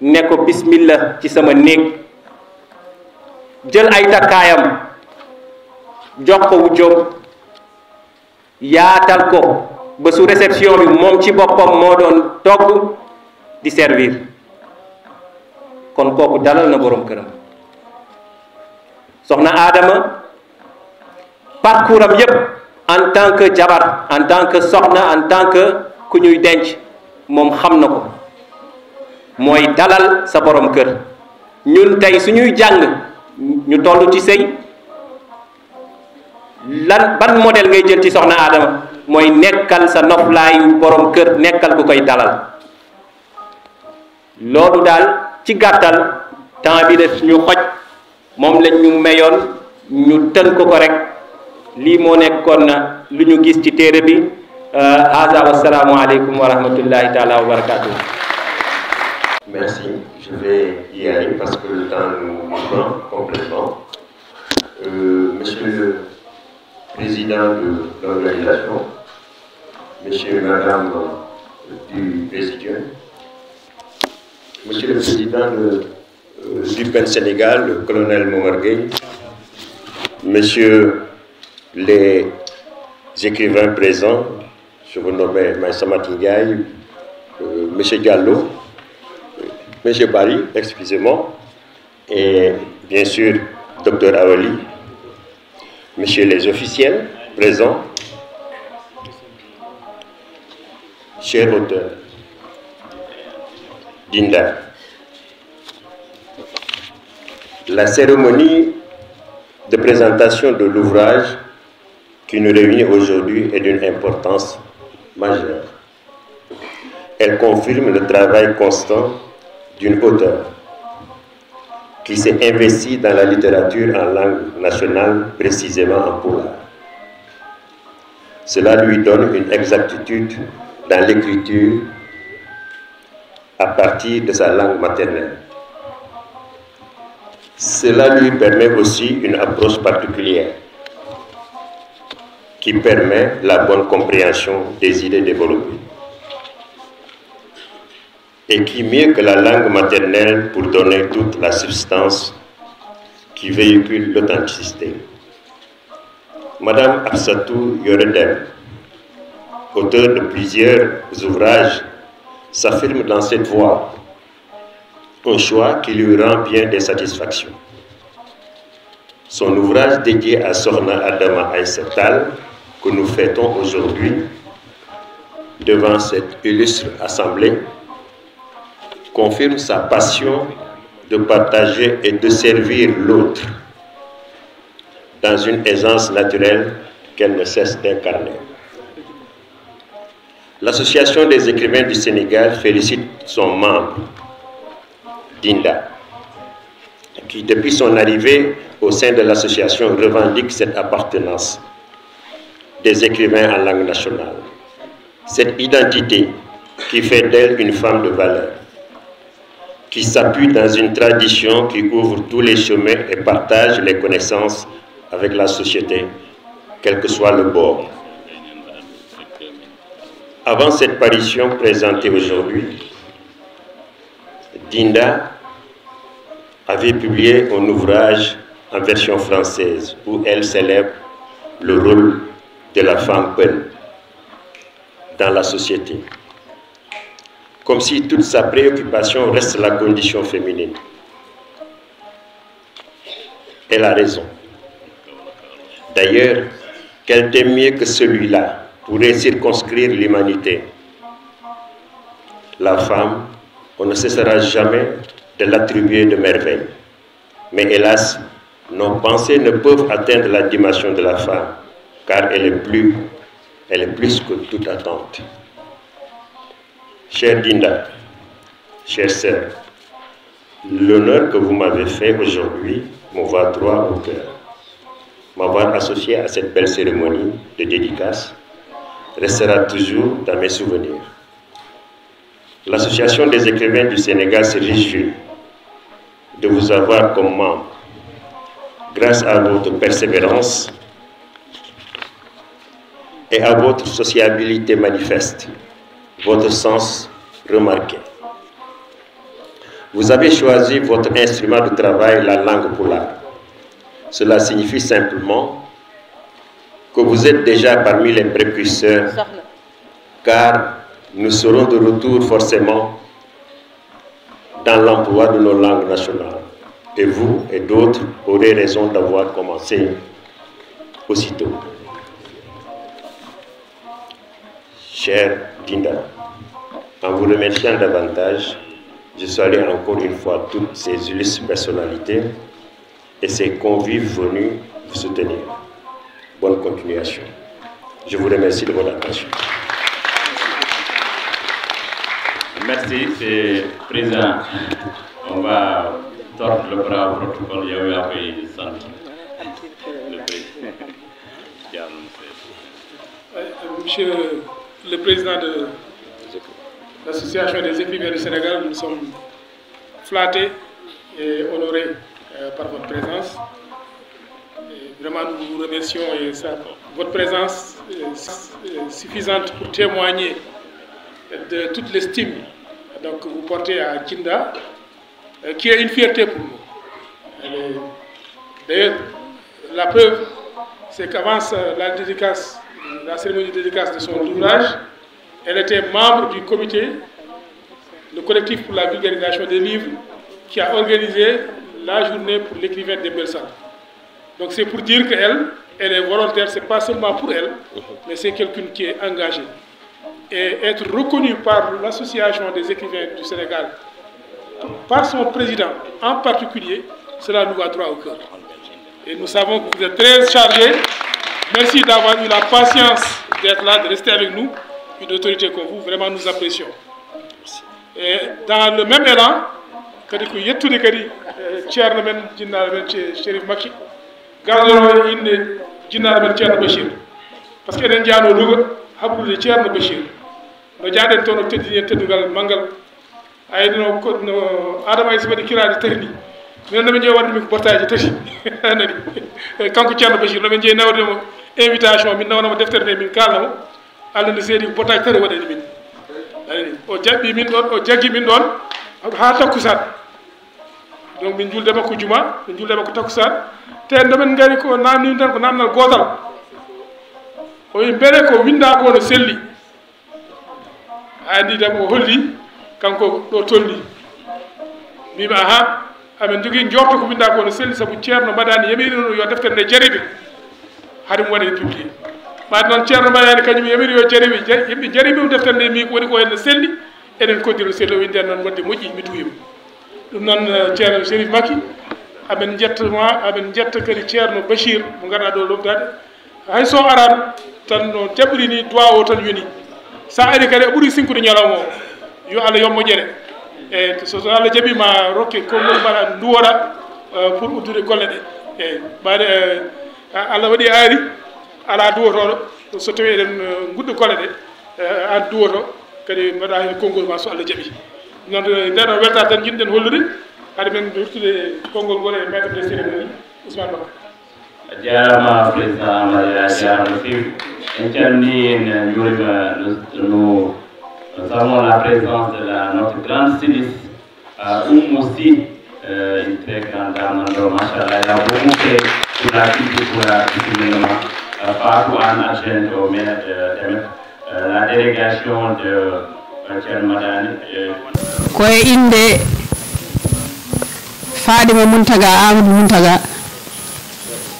Speaker 7: ne ko bismillah ci sama néeg, jël ay takkaayam jox ko wujjoom, yaatal ko ba su réception bi moom ci boppam moo doon togg di servir. kon kooku dalal na borom këram. soxna Adama parcours am yépp en tant que jabar, en tant que soxna, en tant que ku ñuy denc, moom xam na ko, mooy dalal sa borom kër. ñun tey suñuy jàng ñu toll ci sëy, ban modèle ngay jël ci soxna Adama? mooy nekkal sa noflaayu borom kër, nekkal ku koy dalal. loolu daal ci gàttal, temps bi def ñu xoj, moom lañ ñu mayoon ñu tënk ko rek. lii moo nekkoon na lu ñu gis ci téere bi. hada wassalaamu aleykum wa rahmatullahi taala wa barakatuh.
Speaker 8: Merci. Je vais y aller parce que le temps nous prend complètement. Monsieur le Président de l'organisation, Monsieur et Madame du Présidium, Monsieur le Président du PEN Sénégal, le colonel Momar Gueye, Messieurs les écrivains présents, je vous nomme Maïssa Matingaï, Monsieur Diallo, Monsieur Barry, excusez-moi, et bien sûr Dr Awali, Messieurs les officiels présents, chers auteurs, Dinda. La cérémonie de présentation de l'ouvrage qui nous réunit aujourd'hui est d'une importance majeure. Elle confirme le travail constant d'une auteure qui s'est investie dans la littérature en langue nationale, précisément en pulaar. Cela lui donne une exactitude dans l'écriture à partir de sa langue maternelle. Cela lui permet aussi une approche particulière qui permet la bonne compréhension des idées développées et qui mieux que la langue maternelle pour donner toute la substance qui véhicule l'authenticité. Madame Absatou Yoredem, auteure de plusieurs ouvrages, s'affirme dans cette voie, un choix qui lui rend bien des satisfactions. Son ouvrage dédié à Sokhna Adama Aïssa Tall, que nous fêtons aujourd'hui devant cette illustre assemblée, confirme sa passion de partager et de servir l'autre dans une aisance naturelle qu'elle ne cesse d'incarner. L'Association des écrivains du Sénégal félicite son membre, Dinda, qui depuis son arrivée au sein de l'association revendique cette appartenance des écrivains en langue nationale, cette identité qui fait d'elle une femme de valeur, qui s'appuie dans une tradition qui ouvre tous les chemins et partage les connaissances avec la société, quel que soit le bord. Avant cette parution présentée aujourd'hui, Dinda avait publié un ouvrage en version française où elle célèbre le rôle de la femme peul dans la société, comme si toute sa préoccupation reste la condition féminine. Elle a raison. D'ailleurs, quel thème mieux que celui-là pourrait circonscrire l'humanité? La femme, on ne cessera jamais de l'attribuer de merveilles. Mais hélas, nos pensées ne peuvent atteindre la dimension de la femme, car elle est plus que toute attente. Chère Dinda, chère sœur, l'honneur que vous m'avez fait aujourd'hui me va droit au cœur. M'avoir associé à cette belle cérémonie de dédicace restera toujours dans mes souvenirs. L'Association des écrivains du Sénégal se réjouit de vous avoir comme membre. Grâce à votre persévérance et à votre sociabilité manifeste, votre sens remarqué. Vous avez choisi votre instrument de travail, la langue pulaar. Cela signifie simplement que vous êtes déjà parmi les précurseurs, car nous serons de retour forcément dans l'emploi de nos langues nationales. Et vous et d'autres aurez raison d'avoir commencé aussitôt. Chère Dinda, en vous remerciant davantage, je salue encore une fois toutes ces illustres personnalités et ces convives venus vous soutenir. Bonne continuation. Je vous remercie de votre attention.
Speaker 4: Merci, c'est président. On va tordre le bras au protocole. Il y a eu un pays de santé.
Speaker 2: Monsieur le président de l'Association des écrivains du Sénégal, nous sommes flattés et honorés par votre présence. Et vraiment, nous vous remercions et votre présence est suffisante pour témoigner de toute l'estime que vous portez à Dinda, qui est une fierté pour nous. D'ailleurs, la preuve, c'est qu'avant la cérémonie de dédicace de son ouvrage, elle était membre du comité, le collectif pour la vulgarisation des livres, qui a organisé la journée pour l'écrivain des Belsal. Donc c'est pour dire qu'elle est volontaire, ce n'est pas seulement pour elle, mais c'est quelqu'un qui est engagé. Et être reconnu par l'Association des écrivains du Sénégal, par son président en particulier, cela nous va droit au cœur. Et nous savons que vous êtes très chargés. Merci d'avoir eu la patience d'être là, de rester avec nous. Une autorité comme vous, vraiment nous apprécions. Et dans le même élan, kadi ko yettude kadi ceerno men jinnaɗo men Chérif Makki garɗo inde jinnaɗo men ceerno Bachir par ce que eɗen jano Louga habdude ceerno Bachir no jaaɗen toon o teddini en teddugal manggal ayde no Adama Aïssa waɗi kirade tati ni minen noɓe jeeyi waɗde min ko portaji tati anani kanko ceerno Bachir noɓe jeeyi nawdemo invitation min nawanamo deftere nde min kalnamo Allah ne seedi ko portaji tati waɗani min anani o jaɓɓi min ɗon o jaggi min ɗon ha takkusan donc min julde makko juma min julde makko takkusan te ndomen ngari ko namni tan ko namdal gotal o wi mbele ko winda ko no selli andi dam o holli kanko ɗo tolni mbimi aha amen jogui jorto ko winda ko no selli saabu ceerno mbaɗani yamiri no yo deftere nde jaribe haade mo waɗe publié ɓade noon ceerno mbaɗani kañum yamiri yo jaribi yimɓe jaribi deftere nde mi woni ko henne selli eɗen koddiro selli o wi nden noon wadde moƴƴi mi tuyima ɗum noon ceerno Chérif Makki aɓen jettama aɓen jetta kadi ceerno Bachir mo garɗa ɗo lomtade hay so arano tan no jaɓɓiri ni duwa o tan yoni sa ari kadi a ɓuuri sinkude ñalawma o yo Allah yommo ƴere e so Allah jaɓima rokke konngol mbaɗa duwoɗa pour uddude golle ɗe eyyi ɓade Allah waɗi aari ala duwotoɗo so tawi eɗen guddo golle ɗe an duwoto kadi mbaɗa hen konngol ma so Allah jaɓi noon ndeɗo weltare tan jiɗɗen hollude haade men wirtude konngol ngol e maître de cérémonie Ousmane Ba
Speaker 3: a jarama président Amadou a jarama no fewi en calmini en juurima nous avons la présence de notre grande styliste Oumou Sy, une très grande dame machallah, elle a beaucoup fait pour la culture, pour la culture, Fatou Anne adjointe au maire de la délégation de Thierno Madani.
Speaker 9: Koye inde Fadima Muntaga Amadou Muntaga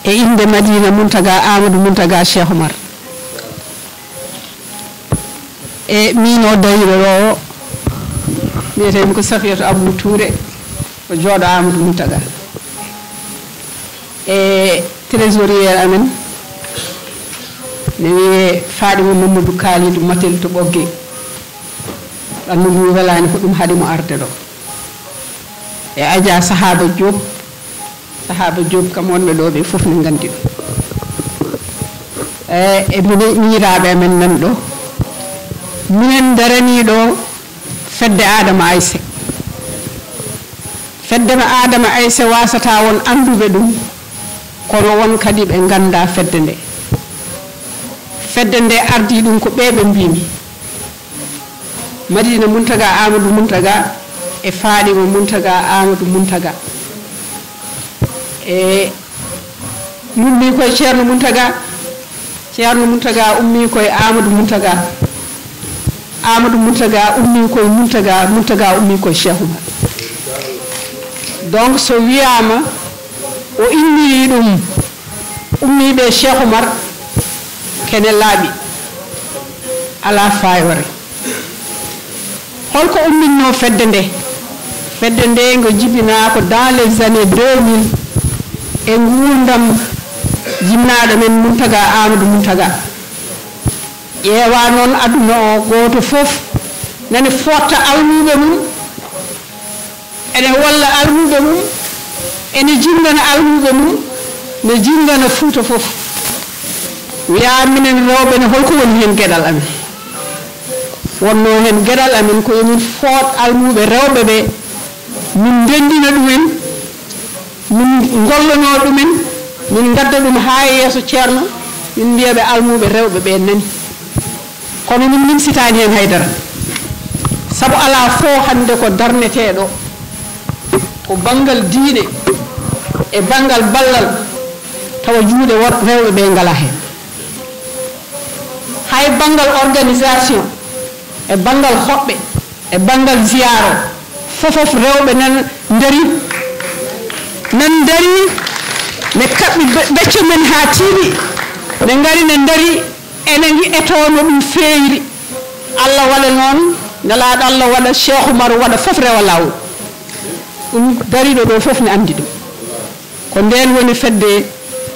Speaker 9: e inde Madina Muntaga Amadou Muntaga Cheikh Oumar e min o dayiro ɗo mbiyetemi ko Safiatou Abdou Touré ko jooɗo Amadou Muntaga e trésorier amen ne wiye Fadima Mamadou Kalidou Matel to ɓogge ɗanno mi welani ko ɗum haade mo arde ɗo e Adja Sahaba Diop kam wonɓe ɗo ɓe fof ne gandi ɗum e mine miñiraɓe amen nan ɗo minen darani ɗo fedde Adama Aïssa fedde Adama Aïssa wasata won anduɓe ɗum kono won kadi ɓe ganda fedde nde ardi ɗum ko ɓeɓe mbimi Madina Muntaga Amadou Muntaga e Fadima Muntaga Amadou Muntaga e ummi koye Ceerno Muntaga ummi koye Amadou Muntaga ummi koye Muntaga ummi koye Cheikh Oumar donc so wiyama o inniri ɗum ummiɓe Cheikh Oumar kene laaɓi ala fayore holko umminno fedde nde ngo jibina ko dans les années 2000 e gurdam jinnaɗo men Muntaga Amadou Muntaga ƴeewa noon aduna o goto fof nane fotta almuɓe mum ene walla almuɓe mum ene jingana almuɓe mum ne jingana Fouta fof wiya minen rewɓe ne holko woni hen gueɗal amen wonno hen gueɗal amen ko yomin foot almuɓe rewɓe ɓe min ndendina ɗumen min gollono ɗumen min gadda ɗum ha yeeso ceerno min mbiyaɓe almuɓe rewɓe ɓe nani kono min nimsitani hen haydara saabu ala fo hande ko darneteɗo ko banggal diine e banggal ballal tawa juuɗe rewɓe ɓe ngala hen hay banggal organisation e banggal hoɓɓe e banggal ziyaro fofof rewɓe nan dari ne kaɓɓi becco men ha tiiɗi ne ngari ne dari ene etono ɗum feewiri Allah waɗa noon nelaɗo Allah waɗa Cheikh Oumar waɗa fof rewa lawol ɗum dariɗo ɗo fof ne andi ɗum ko nden woni fedde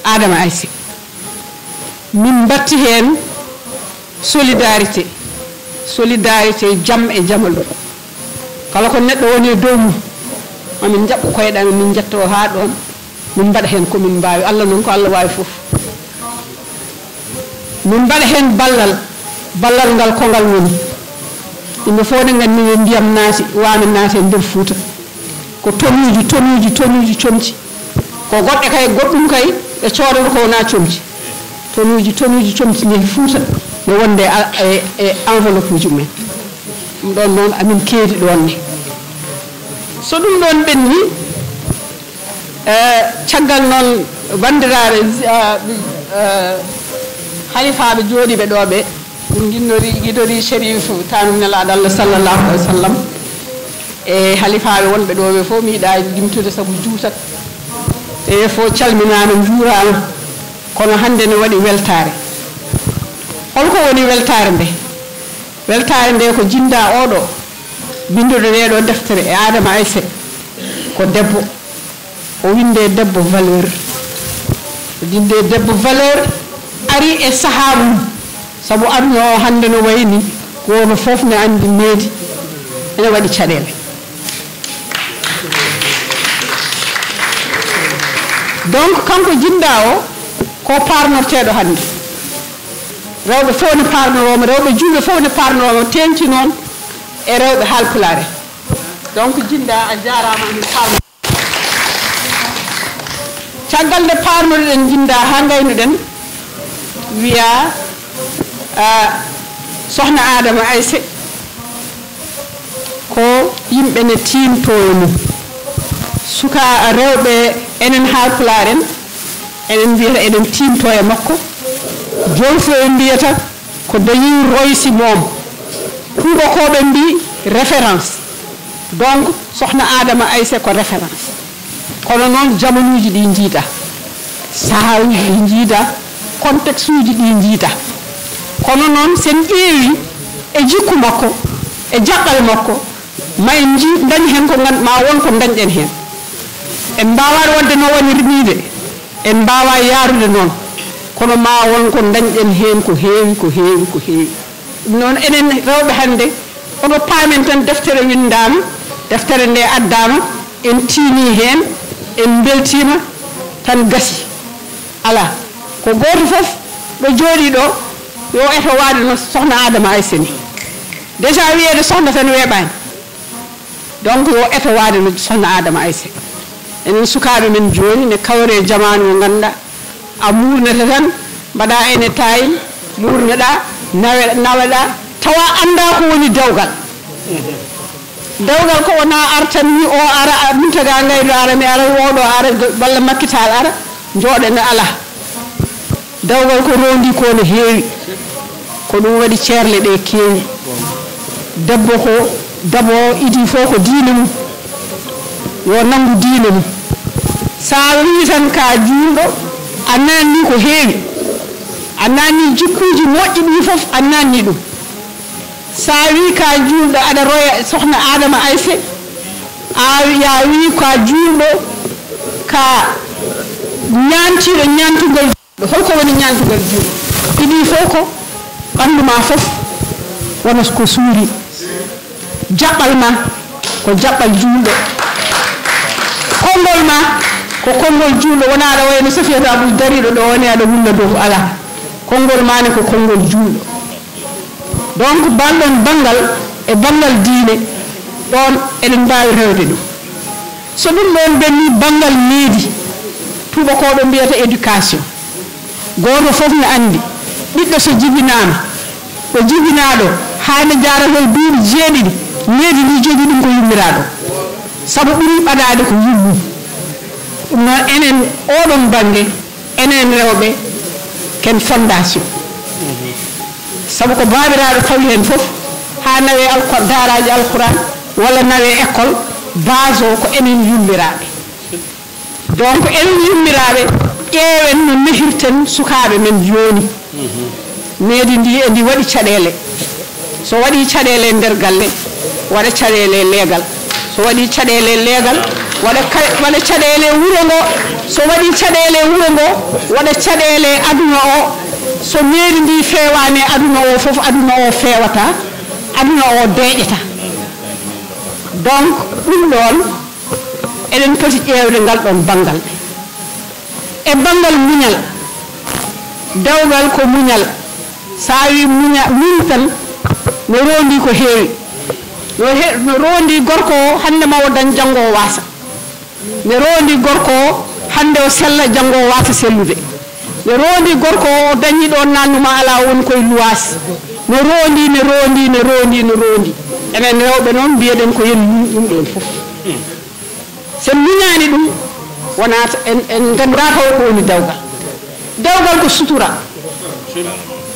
Speaker 9: Adama Aissé min batti hen solidarité jam e jamalu kala ko neɗɗo woni e dow mum amin jaɓɓo koyeɗamen min jetto ha ɗon min mbaɗa hen komin mbawi Allah noon ko Allah wawi foof min mbaɗa hen ballal ngal ko ngal woni yimɓe fof ne gandi no ndiyam naati wano naati e nder Fouta ko tonuji comci ko goɗɗe kay goɗɗum kay e coodata ko wona comci tonuji comci ne Fouta ne wonde e enveloppe uji men ɗum ɗon noon amin keedi ɗon ne so ɗum ɗon ɓenni caggal noon bandiraɓe halifaɓe jooɗiɓe ɗo ɓe ɗum guidori Chérif tanum nelaɗo Allah sallallahu alaihi wa sallam e halifaɓe wonɓe ɗo ɓe fof mi yiiɗa limtude saabu juutat e fof calminama juurama kono hande ne waɗi weltare holko woni weltare nde ko jinda oɗo binduɗo ɗeɗo deftere e Adama Aissé ko debbo o winde debbo valeur ari e saaha mum saabu aduna o hande no wayni goto fof ne andi meedi ene waɗi caɗele donc kanko jinda o ko parnorteɗo hande rewɓe fof ne parnoroma rewɓe julɓe fof ne parnoroma tenci noon e rewɓe Haalpulaar donc jinda a jarama min parno caggal nde parnoɗen jinda ha gaynuɗen wiya sohna Adama Aissé ko yimɓe ne tintoyo mum suka rewɓe enen Haalpulaar enen mbiyata eɗen tinto e makko jolfo en mbiyata ko dañi roysi moom tubakoɓe mbi référence donc sohna Adama Aissé ko référence kono noon jamanuji ɗi jiida saharuji ɗi jiida contexte uji ɗi jiida kono noon sen ƴeewi e jikku makko e jaɓɓal makko ma en dañ hen ko ma won ko dañɗen hen en mbawaɗo wadde no wonirnide en mbawa yarude noon kono ma won ko dañɗen hen ko heewi ɗum noon enen rewɓe hande oɗo paamen tan deftere windama deftere nde addama en tiini hen en beltima tan gasi ala ko goto foof ɗo jooɗi ɗo yo eto waade no sohna Adama Aissé ni déjà wiyede sohna tan weeɓani donc yo eto waade no sohna Adama Aissé enen sukaɓe men joni ne kawre jamanu mo ganduɗa a murnete tan mbaɗa ene tayil murneɗa naweɗa tawa anda ko woni dewgal ko wona artan ni o ara mintaga gaydo ara mi ara woɗo ara walla makkital ara jooɗene ala dewgal ko rondi ko no heewi ko ɗum waɗi ceerle ɗe keewi debbo ko dabo idi fof ko diine mum yo nangu diine mum sa wi tan ka juulɗo a nanni ko heewi a nanni jikkuji moƴƴi ɗi fof a nanni ɗum sa wi ka juulɗo aɗa roya sohna Adama Aissé ya wi ka juulɗo ka ñantiɗo ñantugol juulɗo holko woni ñantugol juulɗo ɗiɗi fof ko ɓandu ma fof wona ko suuri jaɓɓal ma ko jaɓɓal juulɗo konngol ma ko konngol juulɗo wona aɗa wayno Safiyatu Abou dariɗo ɗo woni aɗa wulla dow ala konngol ma ne ko konngol juulɗo donc balɗon banggal e banggal diine ɗon eɗen mbawi rewde ɗum so ɗum ɗon benni banggal meedi tubakoɓe mbiyata éducation goto fof ne andi ɓiɗɗo so jibinama o jibinaɗo hane jaratol duuɓi jeeɗiɗi meedi ndi jogui ɗum ko yummiraɗo saabu ɓuuri ɓaɗade ko yummum ɗum noon enen oɗon banggue enen rewɓe ken fondation saabu ko babiraɗo tawi hen foof ha nawe daraji alquran walla nawe école base o ko enen yummiraɓe donc enen yummiraɓe ƴeewen no nehirten sukaɓe men joni meedi ndi e ndi waɗi caɗele so waɗi caɗele e nder galle waɗa caɗele e leegal so waɗi caɗele leegal waɗa caɗele wuro ngo so waɗi caɗele wuro ngo waɗa caɗele aduna o so mairie ndi fewani aduna o fof aduna o fewata aduna o deƴeta donc ɗum ɗon eɗen poti ƴewde ngal ɗon banggal e banggal muñal dawgal ko muñal sa wi muñ tan no rondi ko heewi no rondi gorko o hande ma o dañ janggo o wasa ne rondi gorko o hande o sella janggo o wasa sellude ne rondi gorko o dañi ɗo nannuma ala woni koye luwas no rondi enen rewɓe noon mbiyeɗen ko yen muñ ɗum ɗon fof sen muñani ɗum wonata en ganda taw ko woni dawgal ko sutura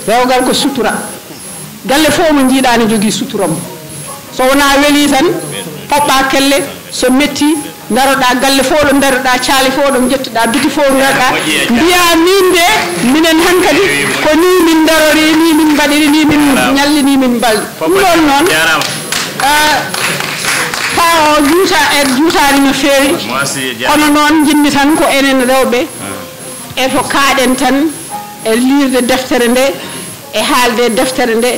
Speaker 9: dawgal ko sutura galle fof mo jiiɗa ne jogui sutura mo so wona weeli tan poɓɓa kelle so metti daroɗa galle fof ɗo daroɗa caali fof ɗo jettoɗa biti fof gaɗɗa mbiya min de minen hankadi ko ni min darori ni min mbaɗiri ni min ñalli ni min mballi ɗum ɗon noon fa o juutani no feewi kono noon jinmi tan ko enen rewɓe e to kaaɗen tan e liirde deftere nde e haalde deftere nde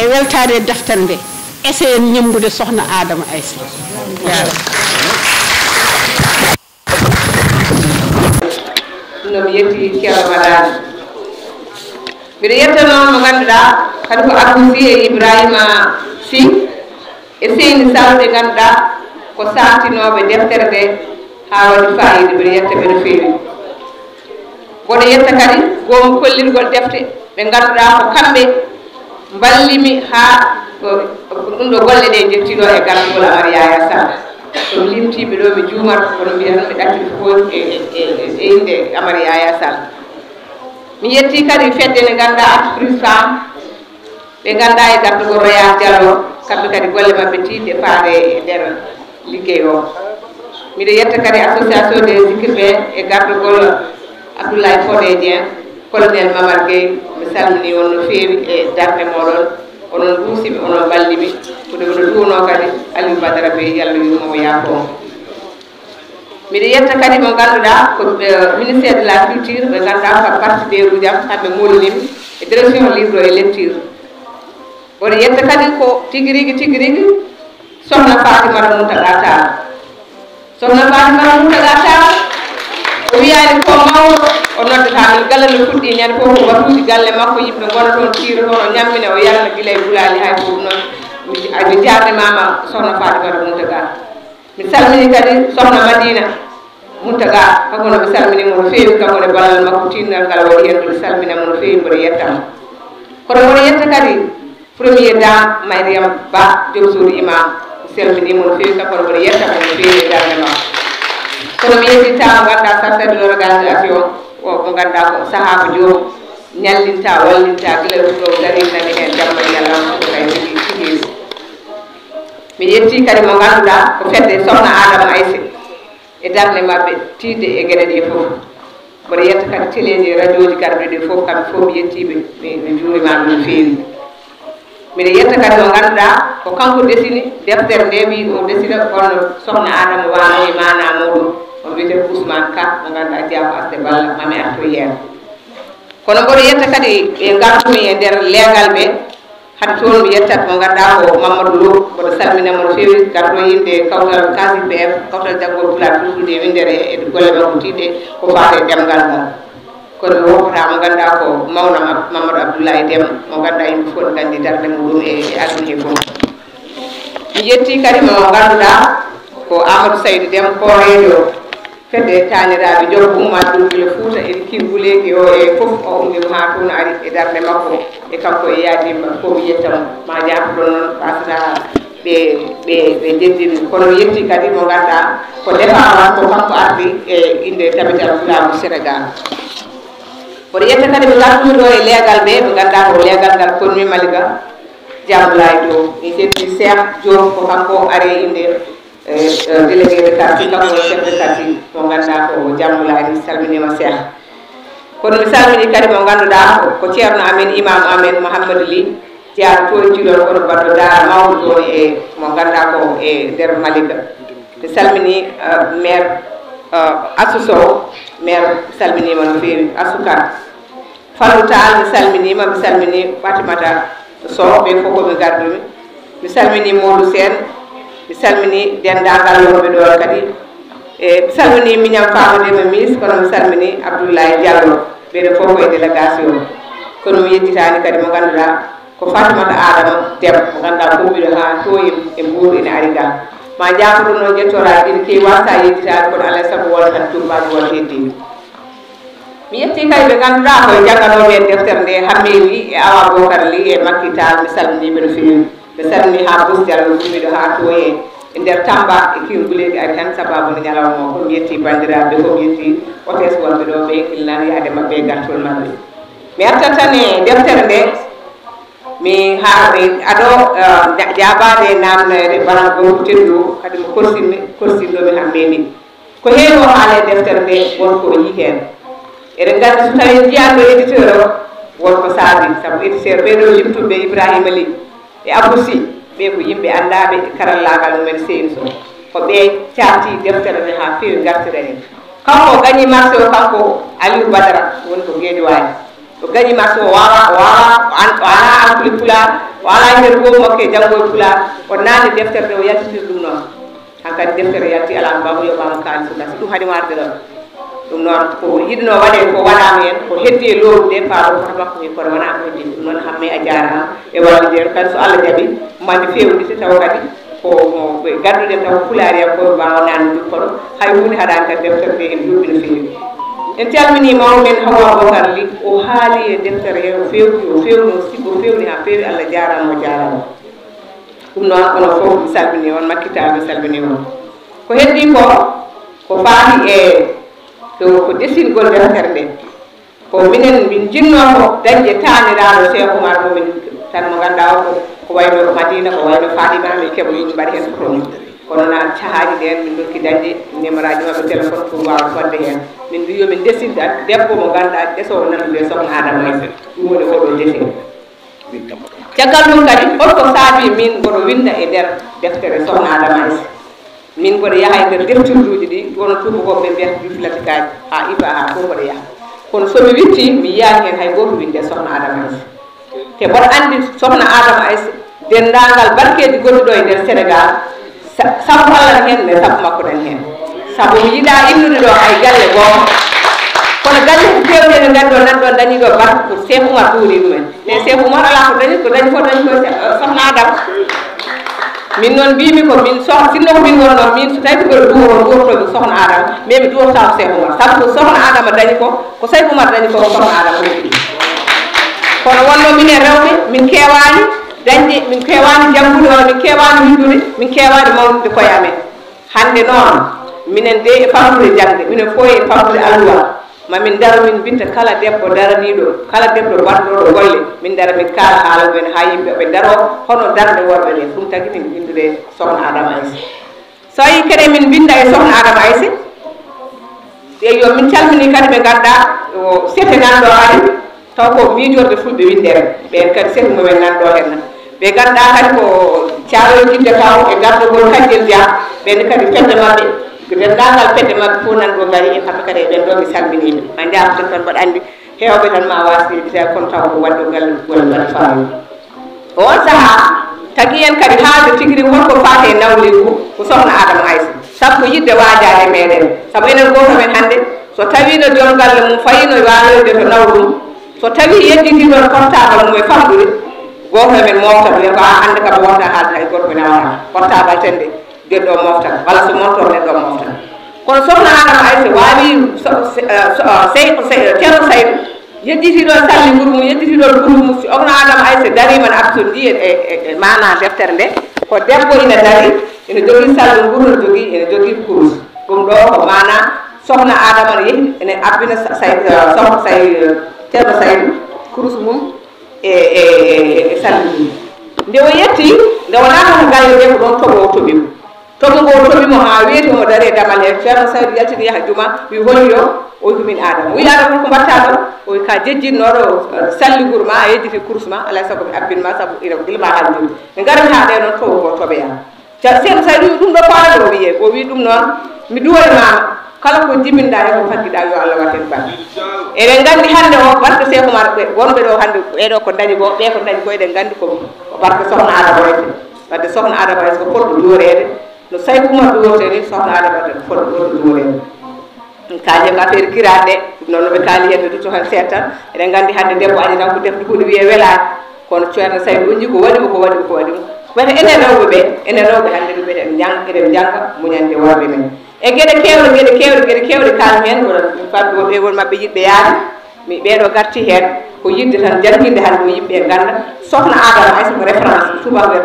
Speaker 9: e weltade deftere nde essayen ñamgude sohna Adama Aissé
Speaker 10: no mi yetti Ceerno Madani mbiɗa yetta noon mo ganduɗa kadi ko Abou Sy e Ibrahima Sy e Seyni Sall ɓe ganduɗa ko saatinoɓe deftere nde ha waɗi fayida mbiɗa yetta ɓe no feewi mboɗo yetta kadi goomu kollirgol defte ɓe ganduɗa ko kamɓe mballimi ha ɗum ɗo golle ɗe jettiɗo e gargol Amar Yaya Sall so mi limtiɓe ɗo mi juumat kono mbiya tan mi ɗacciti fof e inde Amar Yaya Sall mi yetti kadi fedde nde ganduɗa entreprise femme ɓe ganda e gartugol Roya Diallo kamɓe kadi golle mabɓe tiɗɗe faade e nder liggey o miɗo yetta kadi association des zikirɓe e gartugol Abdoulaye Fodé Dieng colonel Mamar Gueye mi salmini on no feewi e darde moɗon onon duusiɓe onon ballimi koɗe oɗo duwono kadi Aliou Badara Bey yallah yumomo yaafo miɗo yetta kadi mo ganduɗa ko ministére de la culture ɓe ganduɗa ko partenaire uji am kamɓe molnimi e direction livre et lecture oɗo yetta kadi ko tigui rigui sohna Fatimata Moutaga Tall sohna Fatimata Moutaga Tall o wiyani ko mawɗo o noddata min galle no fuɗɗi ñande fof ko watuji galle makko yimɓe gona toon tiiro toon o ñammina o yalna guila e gulali hay fof noon mi jardemama sohna Fatimata Moutaga mi salmini kadi sohna Madina Moutaga kanko no mi salminimo no feewi kanko ne ballal makko tinnal ngal waɗi hen mbiɗa salminamo no feewi mboɗo yettamo kono mboɗo yetta kadi premier dame Mariam Ba joom suudu imam mi salminimo no feewi kanko no mboɗo yettamo no feewi e darde makko kono mi yettitama ganduɗa chargé de l'organisation o mo ganduɗa ko saaha ko joom ñallinta wallinta gila ɗo darinani hen jamma yalama ko kay tigi mi yetti kadi mo ganduɗa ko fedde sohna Adama Aissé e darde mabɓe tidde e gueɗe ɗe fof mboɗo yetta kadi téléji radio ji garɗe ɗe fof kamɓe fof mi yettiɓe mi juurimaɓe no feewi mbiɗa yetta kadi mo ganduɗa ko kanko desini deftere nde wi o desina kono sohna Adama wano e mana muɗum on wiyete Ousmane Ka mo ganduɗa Diafo Asté Balla mami artu yen kono mboɗo yetta kadi ɓe gartumi e nder leegal ɓe hade toon mi yettat mo ganduɗa ko Mamadou Lo mboɗo salminamo no feewi garɗo inde kawtal KCPF kawtal jaggol pulaar fulfulde windere e golle makko tiɗɗe ko faate demgal ngal kono mi woppata mo ganduɗa ko mawnam Mamadou Abdoulaye Dem mo ganduɗa yimɓe fof ne gandi darde muɗum e aduna he fof mi yetti kadi mo ganduɗa ko Amadou Saydou Dem korejo fedde taniraɓe joggo ummatɗum gila Fouta e Kimbuleki o e fof o ummima ha toon ari e darde makko e kanko e yaadima fof mi yettamo ma jaafoɗon noon wasata ɓe jeddini kono mi yetti kadi mo ganduɗa ko département ko kanko ardi e inde tabital fulamu Sénégal kono yetta kadi ɓe gartumi ɗo e leegal ɓe ɓe ganduɗa ko leegal ngal konmi Malika Diamboulaye Dow mi setti Cheikh Diop ko kanko ari inde délégué de quartier kanko chef de quartier mo ganduɗa ko Diamboulaye mi salminima Cheikh kono mi salmini kadi mo ganduɗa ko ceerno amen imam amen Mouhamadou Ly ceerno toytiɗon kono mbaɗɗo daara mawɗo ɗo e mo ganduɗa ko e nder Malika mi salmini maire Assou Sow maire mi salminima no feewi Assou Kane Fallou Tall mi salminima mi salmini Fatimata Sow ɓe fof komi gardumi mi salmini Modou Sène mi salmini dendagal wonɓe ɗo kadi e mi salmini Mignam Famadema Miss kono mi salmini Abdoulaye Diallo ɓeɗo fof koye délégation kono mi yettitani kadi mo ganduɗa ko Fatimata Adama Debbo mo ganduɗa kumbiɗo ha to e Mbour ene ari ga ma jafoɗo noon jettoraji ɗiɗi kewi wasa yettitade kono alay saago won tan turbaji won heddi mi yetti kadi ɓe ganduɗa koye janganoɓe en deftere nde Hammewi e Awa Bocar Ly e Makky Tall mi salminiɓe no fewi mi salmini ha Bous Diallo kumbiɗo ha to e nder Tamba e Kiwguleɗi ari tan sababu no ñalawma o komi yetti bandiraɓe komi yetti hôtesse wonɓe ɗo ɓe kilnani yaade mabɓe e gartol mabɓe mi artat tan e deftere nde mi haami aɗo jaabade namnede bana goto teddu kadi mo korsinɗomi hammeni ko heewi o haala e deftere nde wonko o yii hen eɗen gandi so tawi jiyanɗo éditeur o wonko saabi saabu éditeur ɓeɗo limtuɓe Ibrahima Ly e Abou Sy ɓe ko yimɓe andaɓe karallagal mumen Seyni Sow ko ɓe carti deftere nde ha fewi gartira hen kanko gañi marché o kanko Aliou Badara woni ko Guédiawaye o gañi marché o wawa ala ankuli pular o ala nder goo makke janggoye pular o naani deftere nde o yaltitir ɗum noon hankkadi deftere yalti ala mbamo yoɓama kalis gasi ɗum haɗi warde ɗon ɗum noon ko yiɗno waɗe ko waɗama hen ko heddi e lowru nde paɗo koto makko mi kono wona ko heddi ɗum noon hamme a jarama e wallidere kadi so Allah jaaɓi mande fewndite taw kadi ko ɓe gadduɗen taw pulaari am koye mbawa nande ɗum kono hay hunde haɗani kadi deftere nde en juuɓi no fewi en calmini mawɗo men Hawa Bocar Ly o haali e deftere he o fewni o sikku o fewni ha fewi Allah jarama o jarama ɗum noon onon fof mi salmini on Makky Tall mi salmini on ko heddi ko faati e ko desingol deftere nde ko minen min jinno ko dañde taniraɗo Cheikh Oumar mumen tan mo ganduɗa ko wayno Madina ko wayno Fadima min keeɓa yimɓe mbaɗa hen fotono kono na cahaji ɗen min dokki dañde numéro aji mabɓe téléphone pour wawa fodde hen min mbi yomin desinda debbo mo ganduɗa desowo nandude sokhna Adama Aissé ɗum woni oɗo desine caggal ɗum kadi holko saabi min mboɗo winda e nder deftere sokhna Adama Aissé min mboɗo yaaha e nder deftirduji ɗi wono tubakoɓe mbiyata bibliothécaire ha IFA ha fof mboɗo yaaha kono somi witti mi yiyani hen hay goto winde sokhna Adama Aissé te mboɗo andi sokhna Adama Aissé dendagal barkeji gonɗi ɗo e nder Sénégal sabu Allah hen ne sabu makko ɗen hen sabu mi yiɗa innude ɗo hay galle goto kono galle ko fewde ne ganduɗo nanɗon dañiɗo barke ko Cheikh Oumar ɗuuri ɗumen te Cheikh Oumar ala ko dañi fof dañi ko sokhna Adama min noon mbimi ko min sinno ko min wonno min so tawi ko duworotomi sokhna Adama mais mi duworotama Cheikh Oumar sabu ko sokhna Adama dañi ko Cheikh Oumar dañi ko sokhna Adama woɗɗi kono wonno minen rewɓe min kewani dañde min kewani janggude walla min kewani windude min kewani mawnude koye amen hande noon minen de e famtude jangde minen fof e famtude alluwa mamin daro min binta kala debbo daraniɗo kala debbo battoɗo golle min dara min kaala haala mumen ha yimɓeɓe daro hono darde worɓe ɗe ɗum tagui min windude sokhna Adama Aissé so yi kadi min binda e sokhna Adama Aissé eyo min calmini kadi ɓe ganduɗa o sete nanɗo ari taw ko miijorde fulɓe windere ɓen kadi seeɗa mumen nanɗo henna ɓe ganduɗa kadi ko Thiaroye Jidde Kaw e gardogol Kanjel Dia ɓen kadi fedde mabɓe dendagal fedde mabɓe fof nanɗo gari en kamɓe kadi eɓen ɗo mi salminiɓe ma jaften tan mbaɗa andi hewɓe tan ma wasi yiditade kono taw ko wadɗo galle golle mbaɗa faami on saaha tagui en kadi haalde tigui rigui wonko faate e nawligu ko sokhna Adama Aissé saabu ko yidde waajade meɗen saabu enen goto men hande so tawino joom galle mum fayino waloyde to nawɗum so tawi yedditiɗon portable mum e famɗude goto men moftat wiya ko hande kam wonta haalde hay goto men awata portable ten de gueɗɗo moftat walla so montor neɗɗo moftat kono sokhna Adama Aissé wawi ceerno Saydou yedditiɗon salli ɓuuru mum yedditiɗon ɓuuru mum si sokhna Adama Aissé darima ne absode ndi e mana deftere nde ko debbo ina dari ene jogui salli ɓuuru ne jogui ene jogui kurus ɗum ɗo ko mana sokhna Adama ne yeehi ene abbina ceerno Saydou kurus mum e salli mum nde o yetti nde wonata ko galle nde ko ɗon toɓo o toɓimo tomo ngo tobimo ha weeti omo dari e damal he ceerno Saydou yaltini yaha juma wi holli o wi ko min adama wi adama ko mbatta ɗo o wi ka jejjinnoɗo salliguru ma a yedditi course ma alay saago mi abbinma saabu ina gilma haljude mi garat ha ɗe noon towo go toɓeya ceerno Saydou wi ɗum ɗo paalo o wiye o wi ɗum noon mi duworimama kala ko jiminɗa e ko faddiɗa yo Allah waten ban eɗen gandi hande o barke Cheikh Oumar ɓe wonɓe ɗo hande ɓeɗo ko dañi go ɓe ko dañi ko eɗen gandi ko barke sohna Adama Aissé wadde sohna Adama Aissé ko poɗɗo duworede no Saydou Oumar duworte ni sohna Adama Aissé ko poɗɗo duworede kaali ko affaire kiraɗe ɗum noon noɓe kaali hen ɓe dutto tan seet tan eɗen gandi hande debbo ani tan ko defde hunde wiye welani kono ceerno Saydou uñi ko waɗimo ko waɗimo ko waɗimo wata enen rewɓe ɓe enen rewɓe hande ɗum eɗen jangga muñande worɓe men e gueɗe kewɗe kalmi hen famɓe woɓe won mabɓe yiɗɓe yaade mi ɓeɗo garti hen ko yidde tan jangguinde hande mo yimɓe ganda sohna Adama Aissé ko référence tubaɓe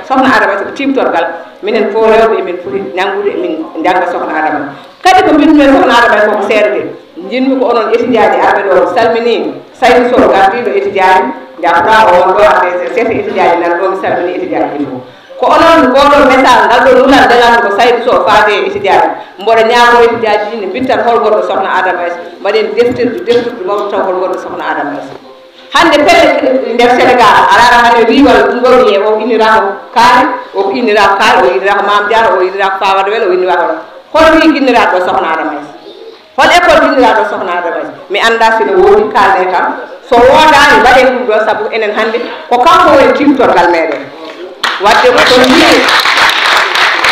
Speaker 10: sohna Adama Aissé ko timtorgal minen fo rewɓe emin foti nangude emin jangga sohna Adama kadi ko mbindumen sohna Adama Aissé koko seede jinmi ko onon étudiant arɓe ɗo salmini Saydou Sow gardiɗo étudiant jafra on ɗo ade sete étudiant nan ɗo mi salmini étudiant ɗi ko onon goɗon message ngal ɗo lulan ndelandu ko Saydou Sow faade étudiant mboɗo ñaamo étudiant ji ne bittan holgoɗo sohna Adama Aissé mbaɗen deftirdu mawɗo taw holgoɗo sohna Adama Aissé hande pelle nder Sénégal alaɗa hande riwal ɗum ɗo wiye o innirako kaari o innirako kaari o innirako Mame Diarra o innirako Fawade Wele o innirako hol wi guinniraɗo sohna Adama Aissé hol école guinniraɗo sohna Adama Aissé mi anda sino wodi kalde kam so wodani mbaɗen ɗum ɗo saabu enen hande ko kanko woni timtorgal meɗen wadde ko ton wi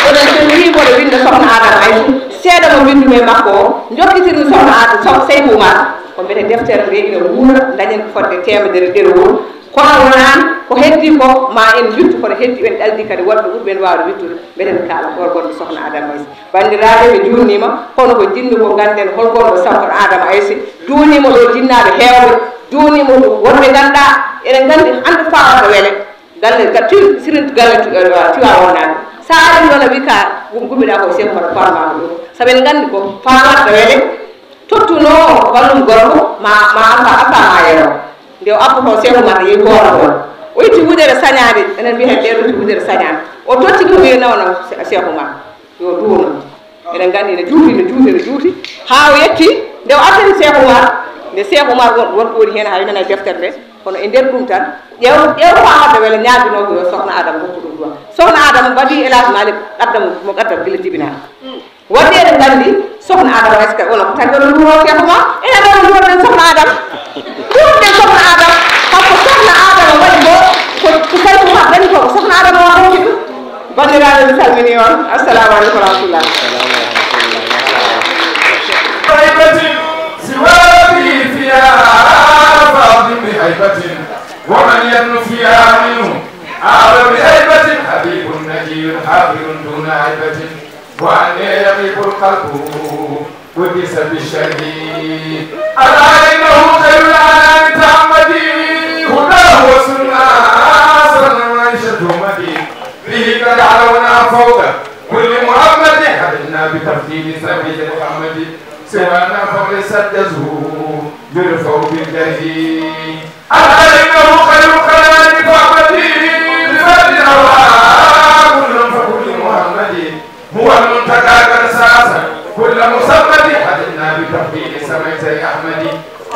Speaker 10: oɗon ton wi mboɗo winda sohna Adama Aissé seeɗa mo windume makko o jokkitirmi sohna Adama Seydou Oumar ko mbiyete deftere nde ina wuura dañen ko fodde temedere ɗerewol kono wonani ko heddi ko ma en wittu kono heddi en ɗaldi kadi woɗɓe ɓurɓe en wawde wittude mbeten kaala holgonɗo sohna Adama Aissé bandiraɓe ɓe jurnima kono ko jinmi ko ganden holgonɗo sohna Adama Aissé junima ɗo jinnaɓe hewɓe junima wonɓe ganduɗa eɗen gandi hande Fawade Wele galle sirinto galle tiwa wonnaɓe sa ari noon a wi ka gummiɗa ko Cheikh Oumar farmako ɗum saabu en gandi ko Fawade Wele tottuno ballum gorko ma affama yero nde o appoto Cheikh Oumar yeehi goto toon o itti wudere sañade enen mbiya hen ɗeɗo itti wudere sañade o totti ɗum wi nawno Cheikh Oumar yo duuno eɗen gandi ne juuti ha o yetti nde o attani Cheikh Oumar nde Cheikh Oumar wonko woni hen ha yimena deftere nde kono e nder ɗum tan ƴeew Fawade Wele ñaabinogo yo sohna Adama hokku ɗum ɗon sohna Adama mbaɗi Elhadji Malick mo gaddam gila jibinade wadde eɗen gandi sohna Adama Aissé kadi onon ko taggi onon duuro Cheikh Oumar enen ɗo duroɗen sohna Adama duurɗen sohna Adama kanko sohna Adama waɗi bo ko Saydou Oumar dañi ko sohna Adama o hokki ɗum bandiraɓe mi salmini on assalamu aleykum wa rahmatullah
Speaker 11: ومن يبن فيها منه أعلى بهيبة حبيب نجي حافظ دون هيبة وأن يقف القلب قدس بالشر ألا إنه خير الأنام تعمدي هداه وسنة صلى وعيشة مدي به قد علونا فوق كل محمد حدنا بتفضيل سبيل محمد سوانا فليس الجزور يرفع بالجهيل ألا إنه خير الخلائق فأحمدي بفضل الله كل فكل محمد هو المنتقى كرساسا كل مسمد حدنا بتفضيل سميت أحمد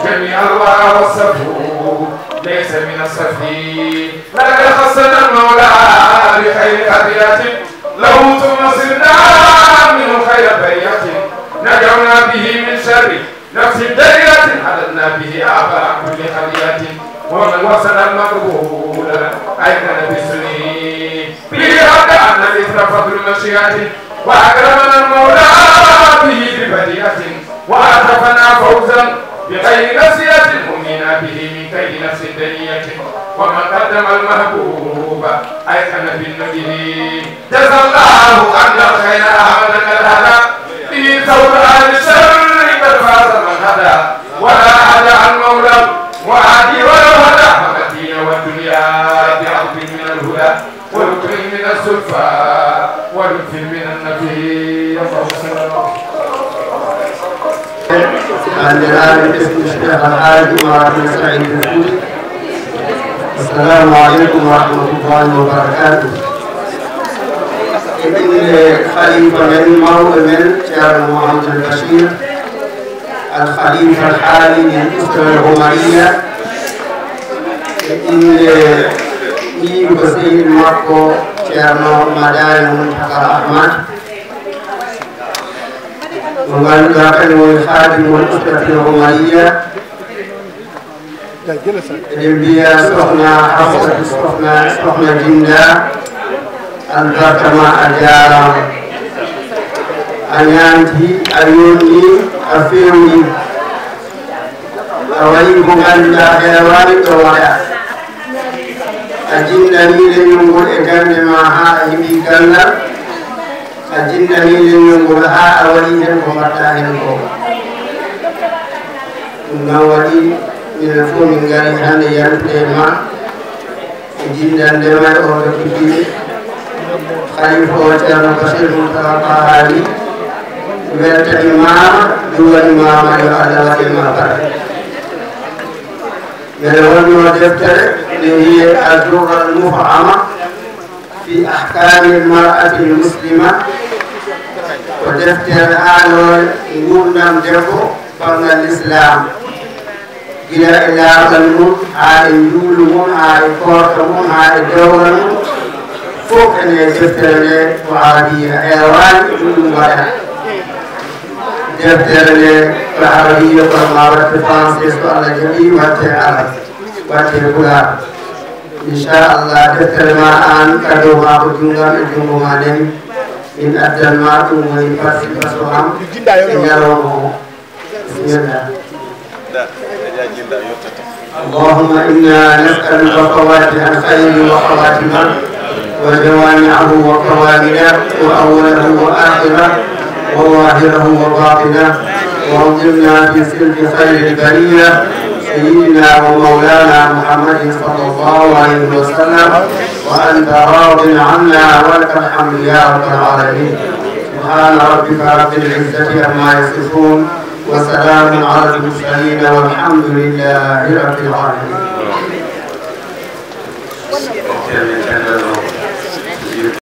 Speaker 11: جميع الله والصفو ليس من الصفي لقد خصنا المولى بخير قضية له ثم صرنا منه خير برية نجونا به من شر نفس الدرية حددنا به آباء كل خلية ومن وصل المقبول أيقن بسني به رد أن الإثر فضل مشيئة وأكرمنا المولى به ببديئة وأعتفنا فوزا بغير نسية أمنا به من كيد نفس دنية ومن قدم المحبوب أيقن بالنبي جزى الله أن الخير أحمد الهدى به ثوب أهل الشر قد فاز من هدى ولا هدى عن مولى وعادي ولو هدى الدين والدنيا بعرض من الهدى ولطف من الزلفى ولطف من النبي اللهم صل
Speaker 12: السلام عليكم ورحمة الله وبركاته. خليفة من موضع من شارع محمد البشير الخليفة الحالي للأسرة العمرية إن سيد مكو شارع مدائن منتقى أحمد ومن داخل خادم الأسرة العمرية الانبياء سخنا حفظ سخنا جندا البركما أجارا أنيانتي أيوني أفيوني أوليكم أن حيواني كوايا أجندني لنقول إجان معها يمي كلا أجندني لنقول ها أوليهم ومرتاهم نولي من فم غير هن ينتهي جندا لما أولي خليفة وجهنا بشير متقاعد بيت إمام دول إمام على إمام بر من دفتر اللي هي الدورة المفعمة في أحكام المرأة المسلمة ودفتر آل نورنا دفو فن الإسلام إلى قلمون هاي نولمون هاي كورتمون هاي دورمون فوق أن دفتر وعربية حيوان يقولون غدا دفتر العربية والمعرفة الفرنسية على جميع والعرب والكلاب إن شاء الله دفتر ما أن كدو ما كجونا الجمهور عليهم إن أدى الماء وإن فرس بسوهم يروه بسم الله اللهم إنا نسألك فواتح الخير وخواتمه وجوامعه وكوامله وأوله وآخره وظاهره وباطنه وانظرنا في سلك خير البرية سيدنا ومولانا محمد صلى الله عليه وسلم وأنت راض عنا ولك الحمد يا رب العالمين سبحان ربك رب العزة عما يصفون وسلام على المرسلين والحمد لله رب العالمين.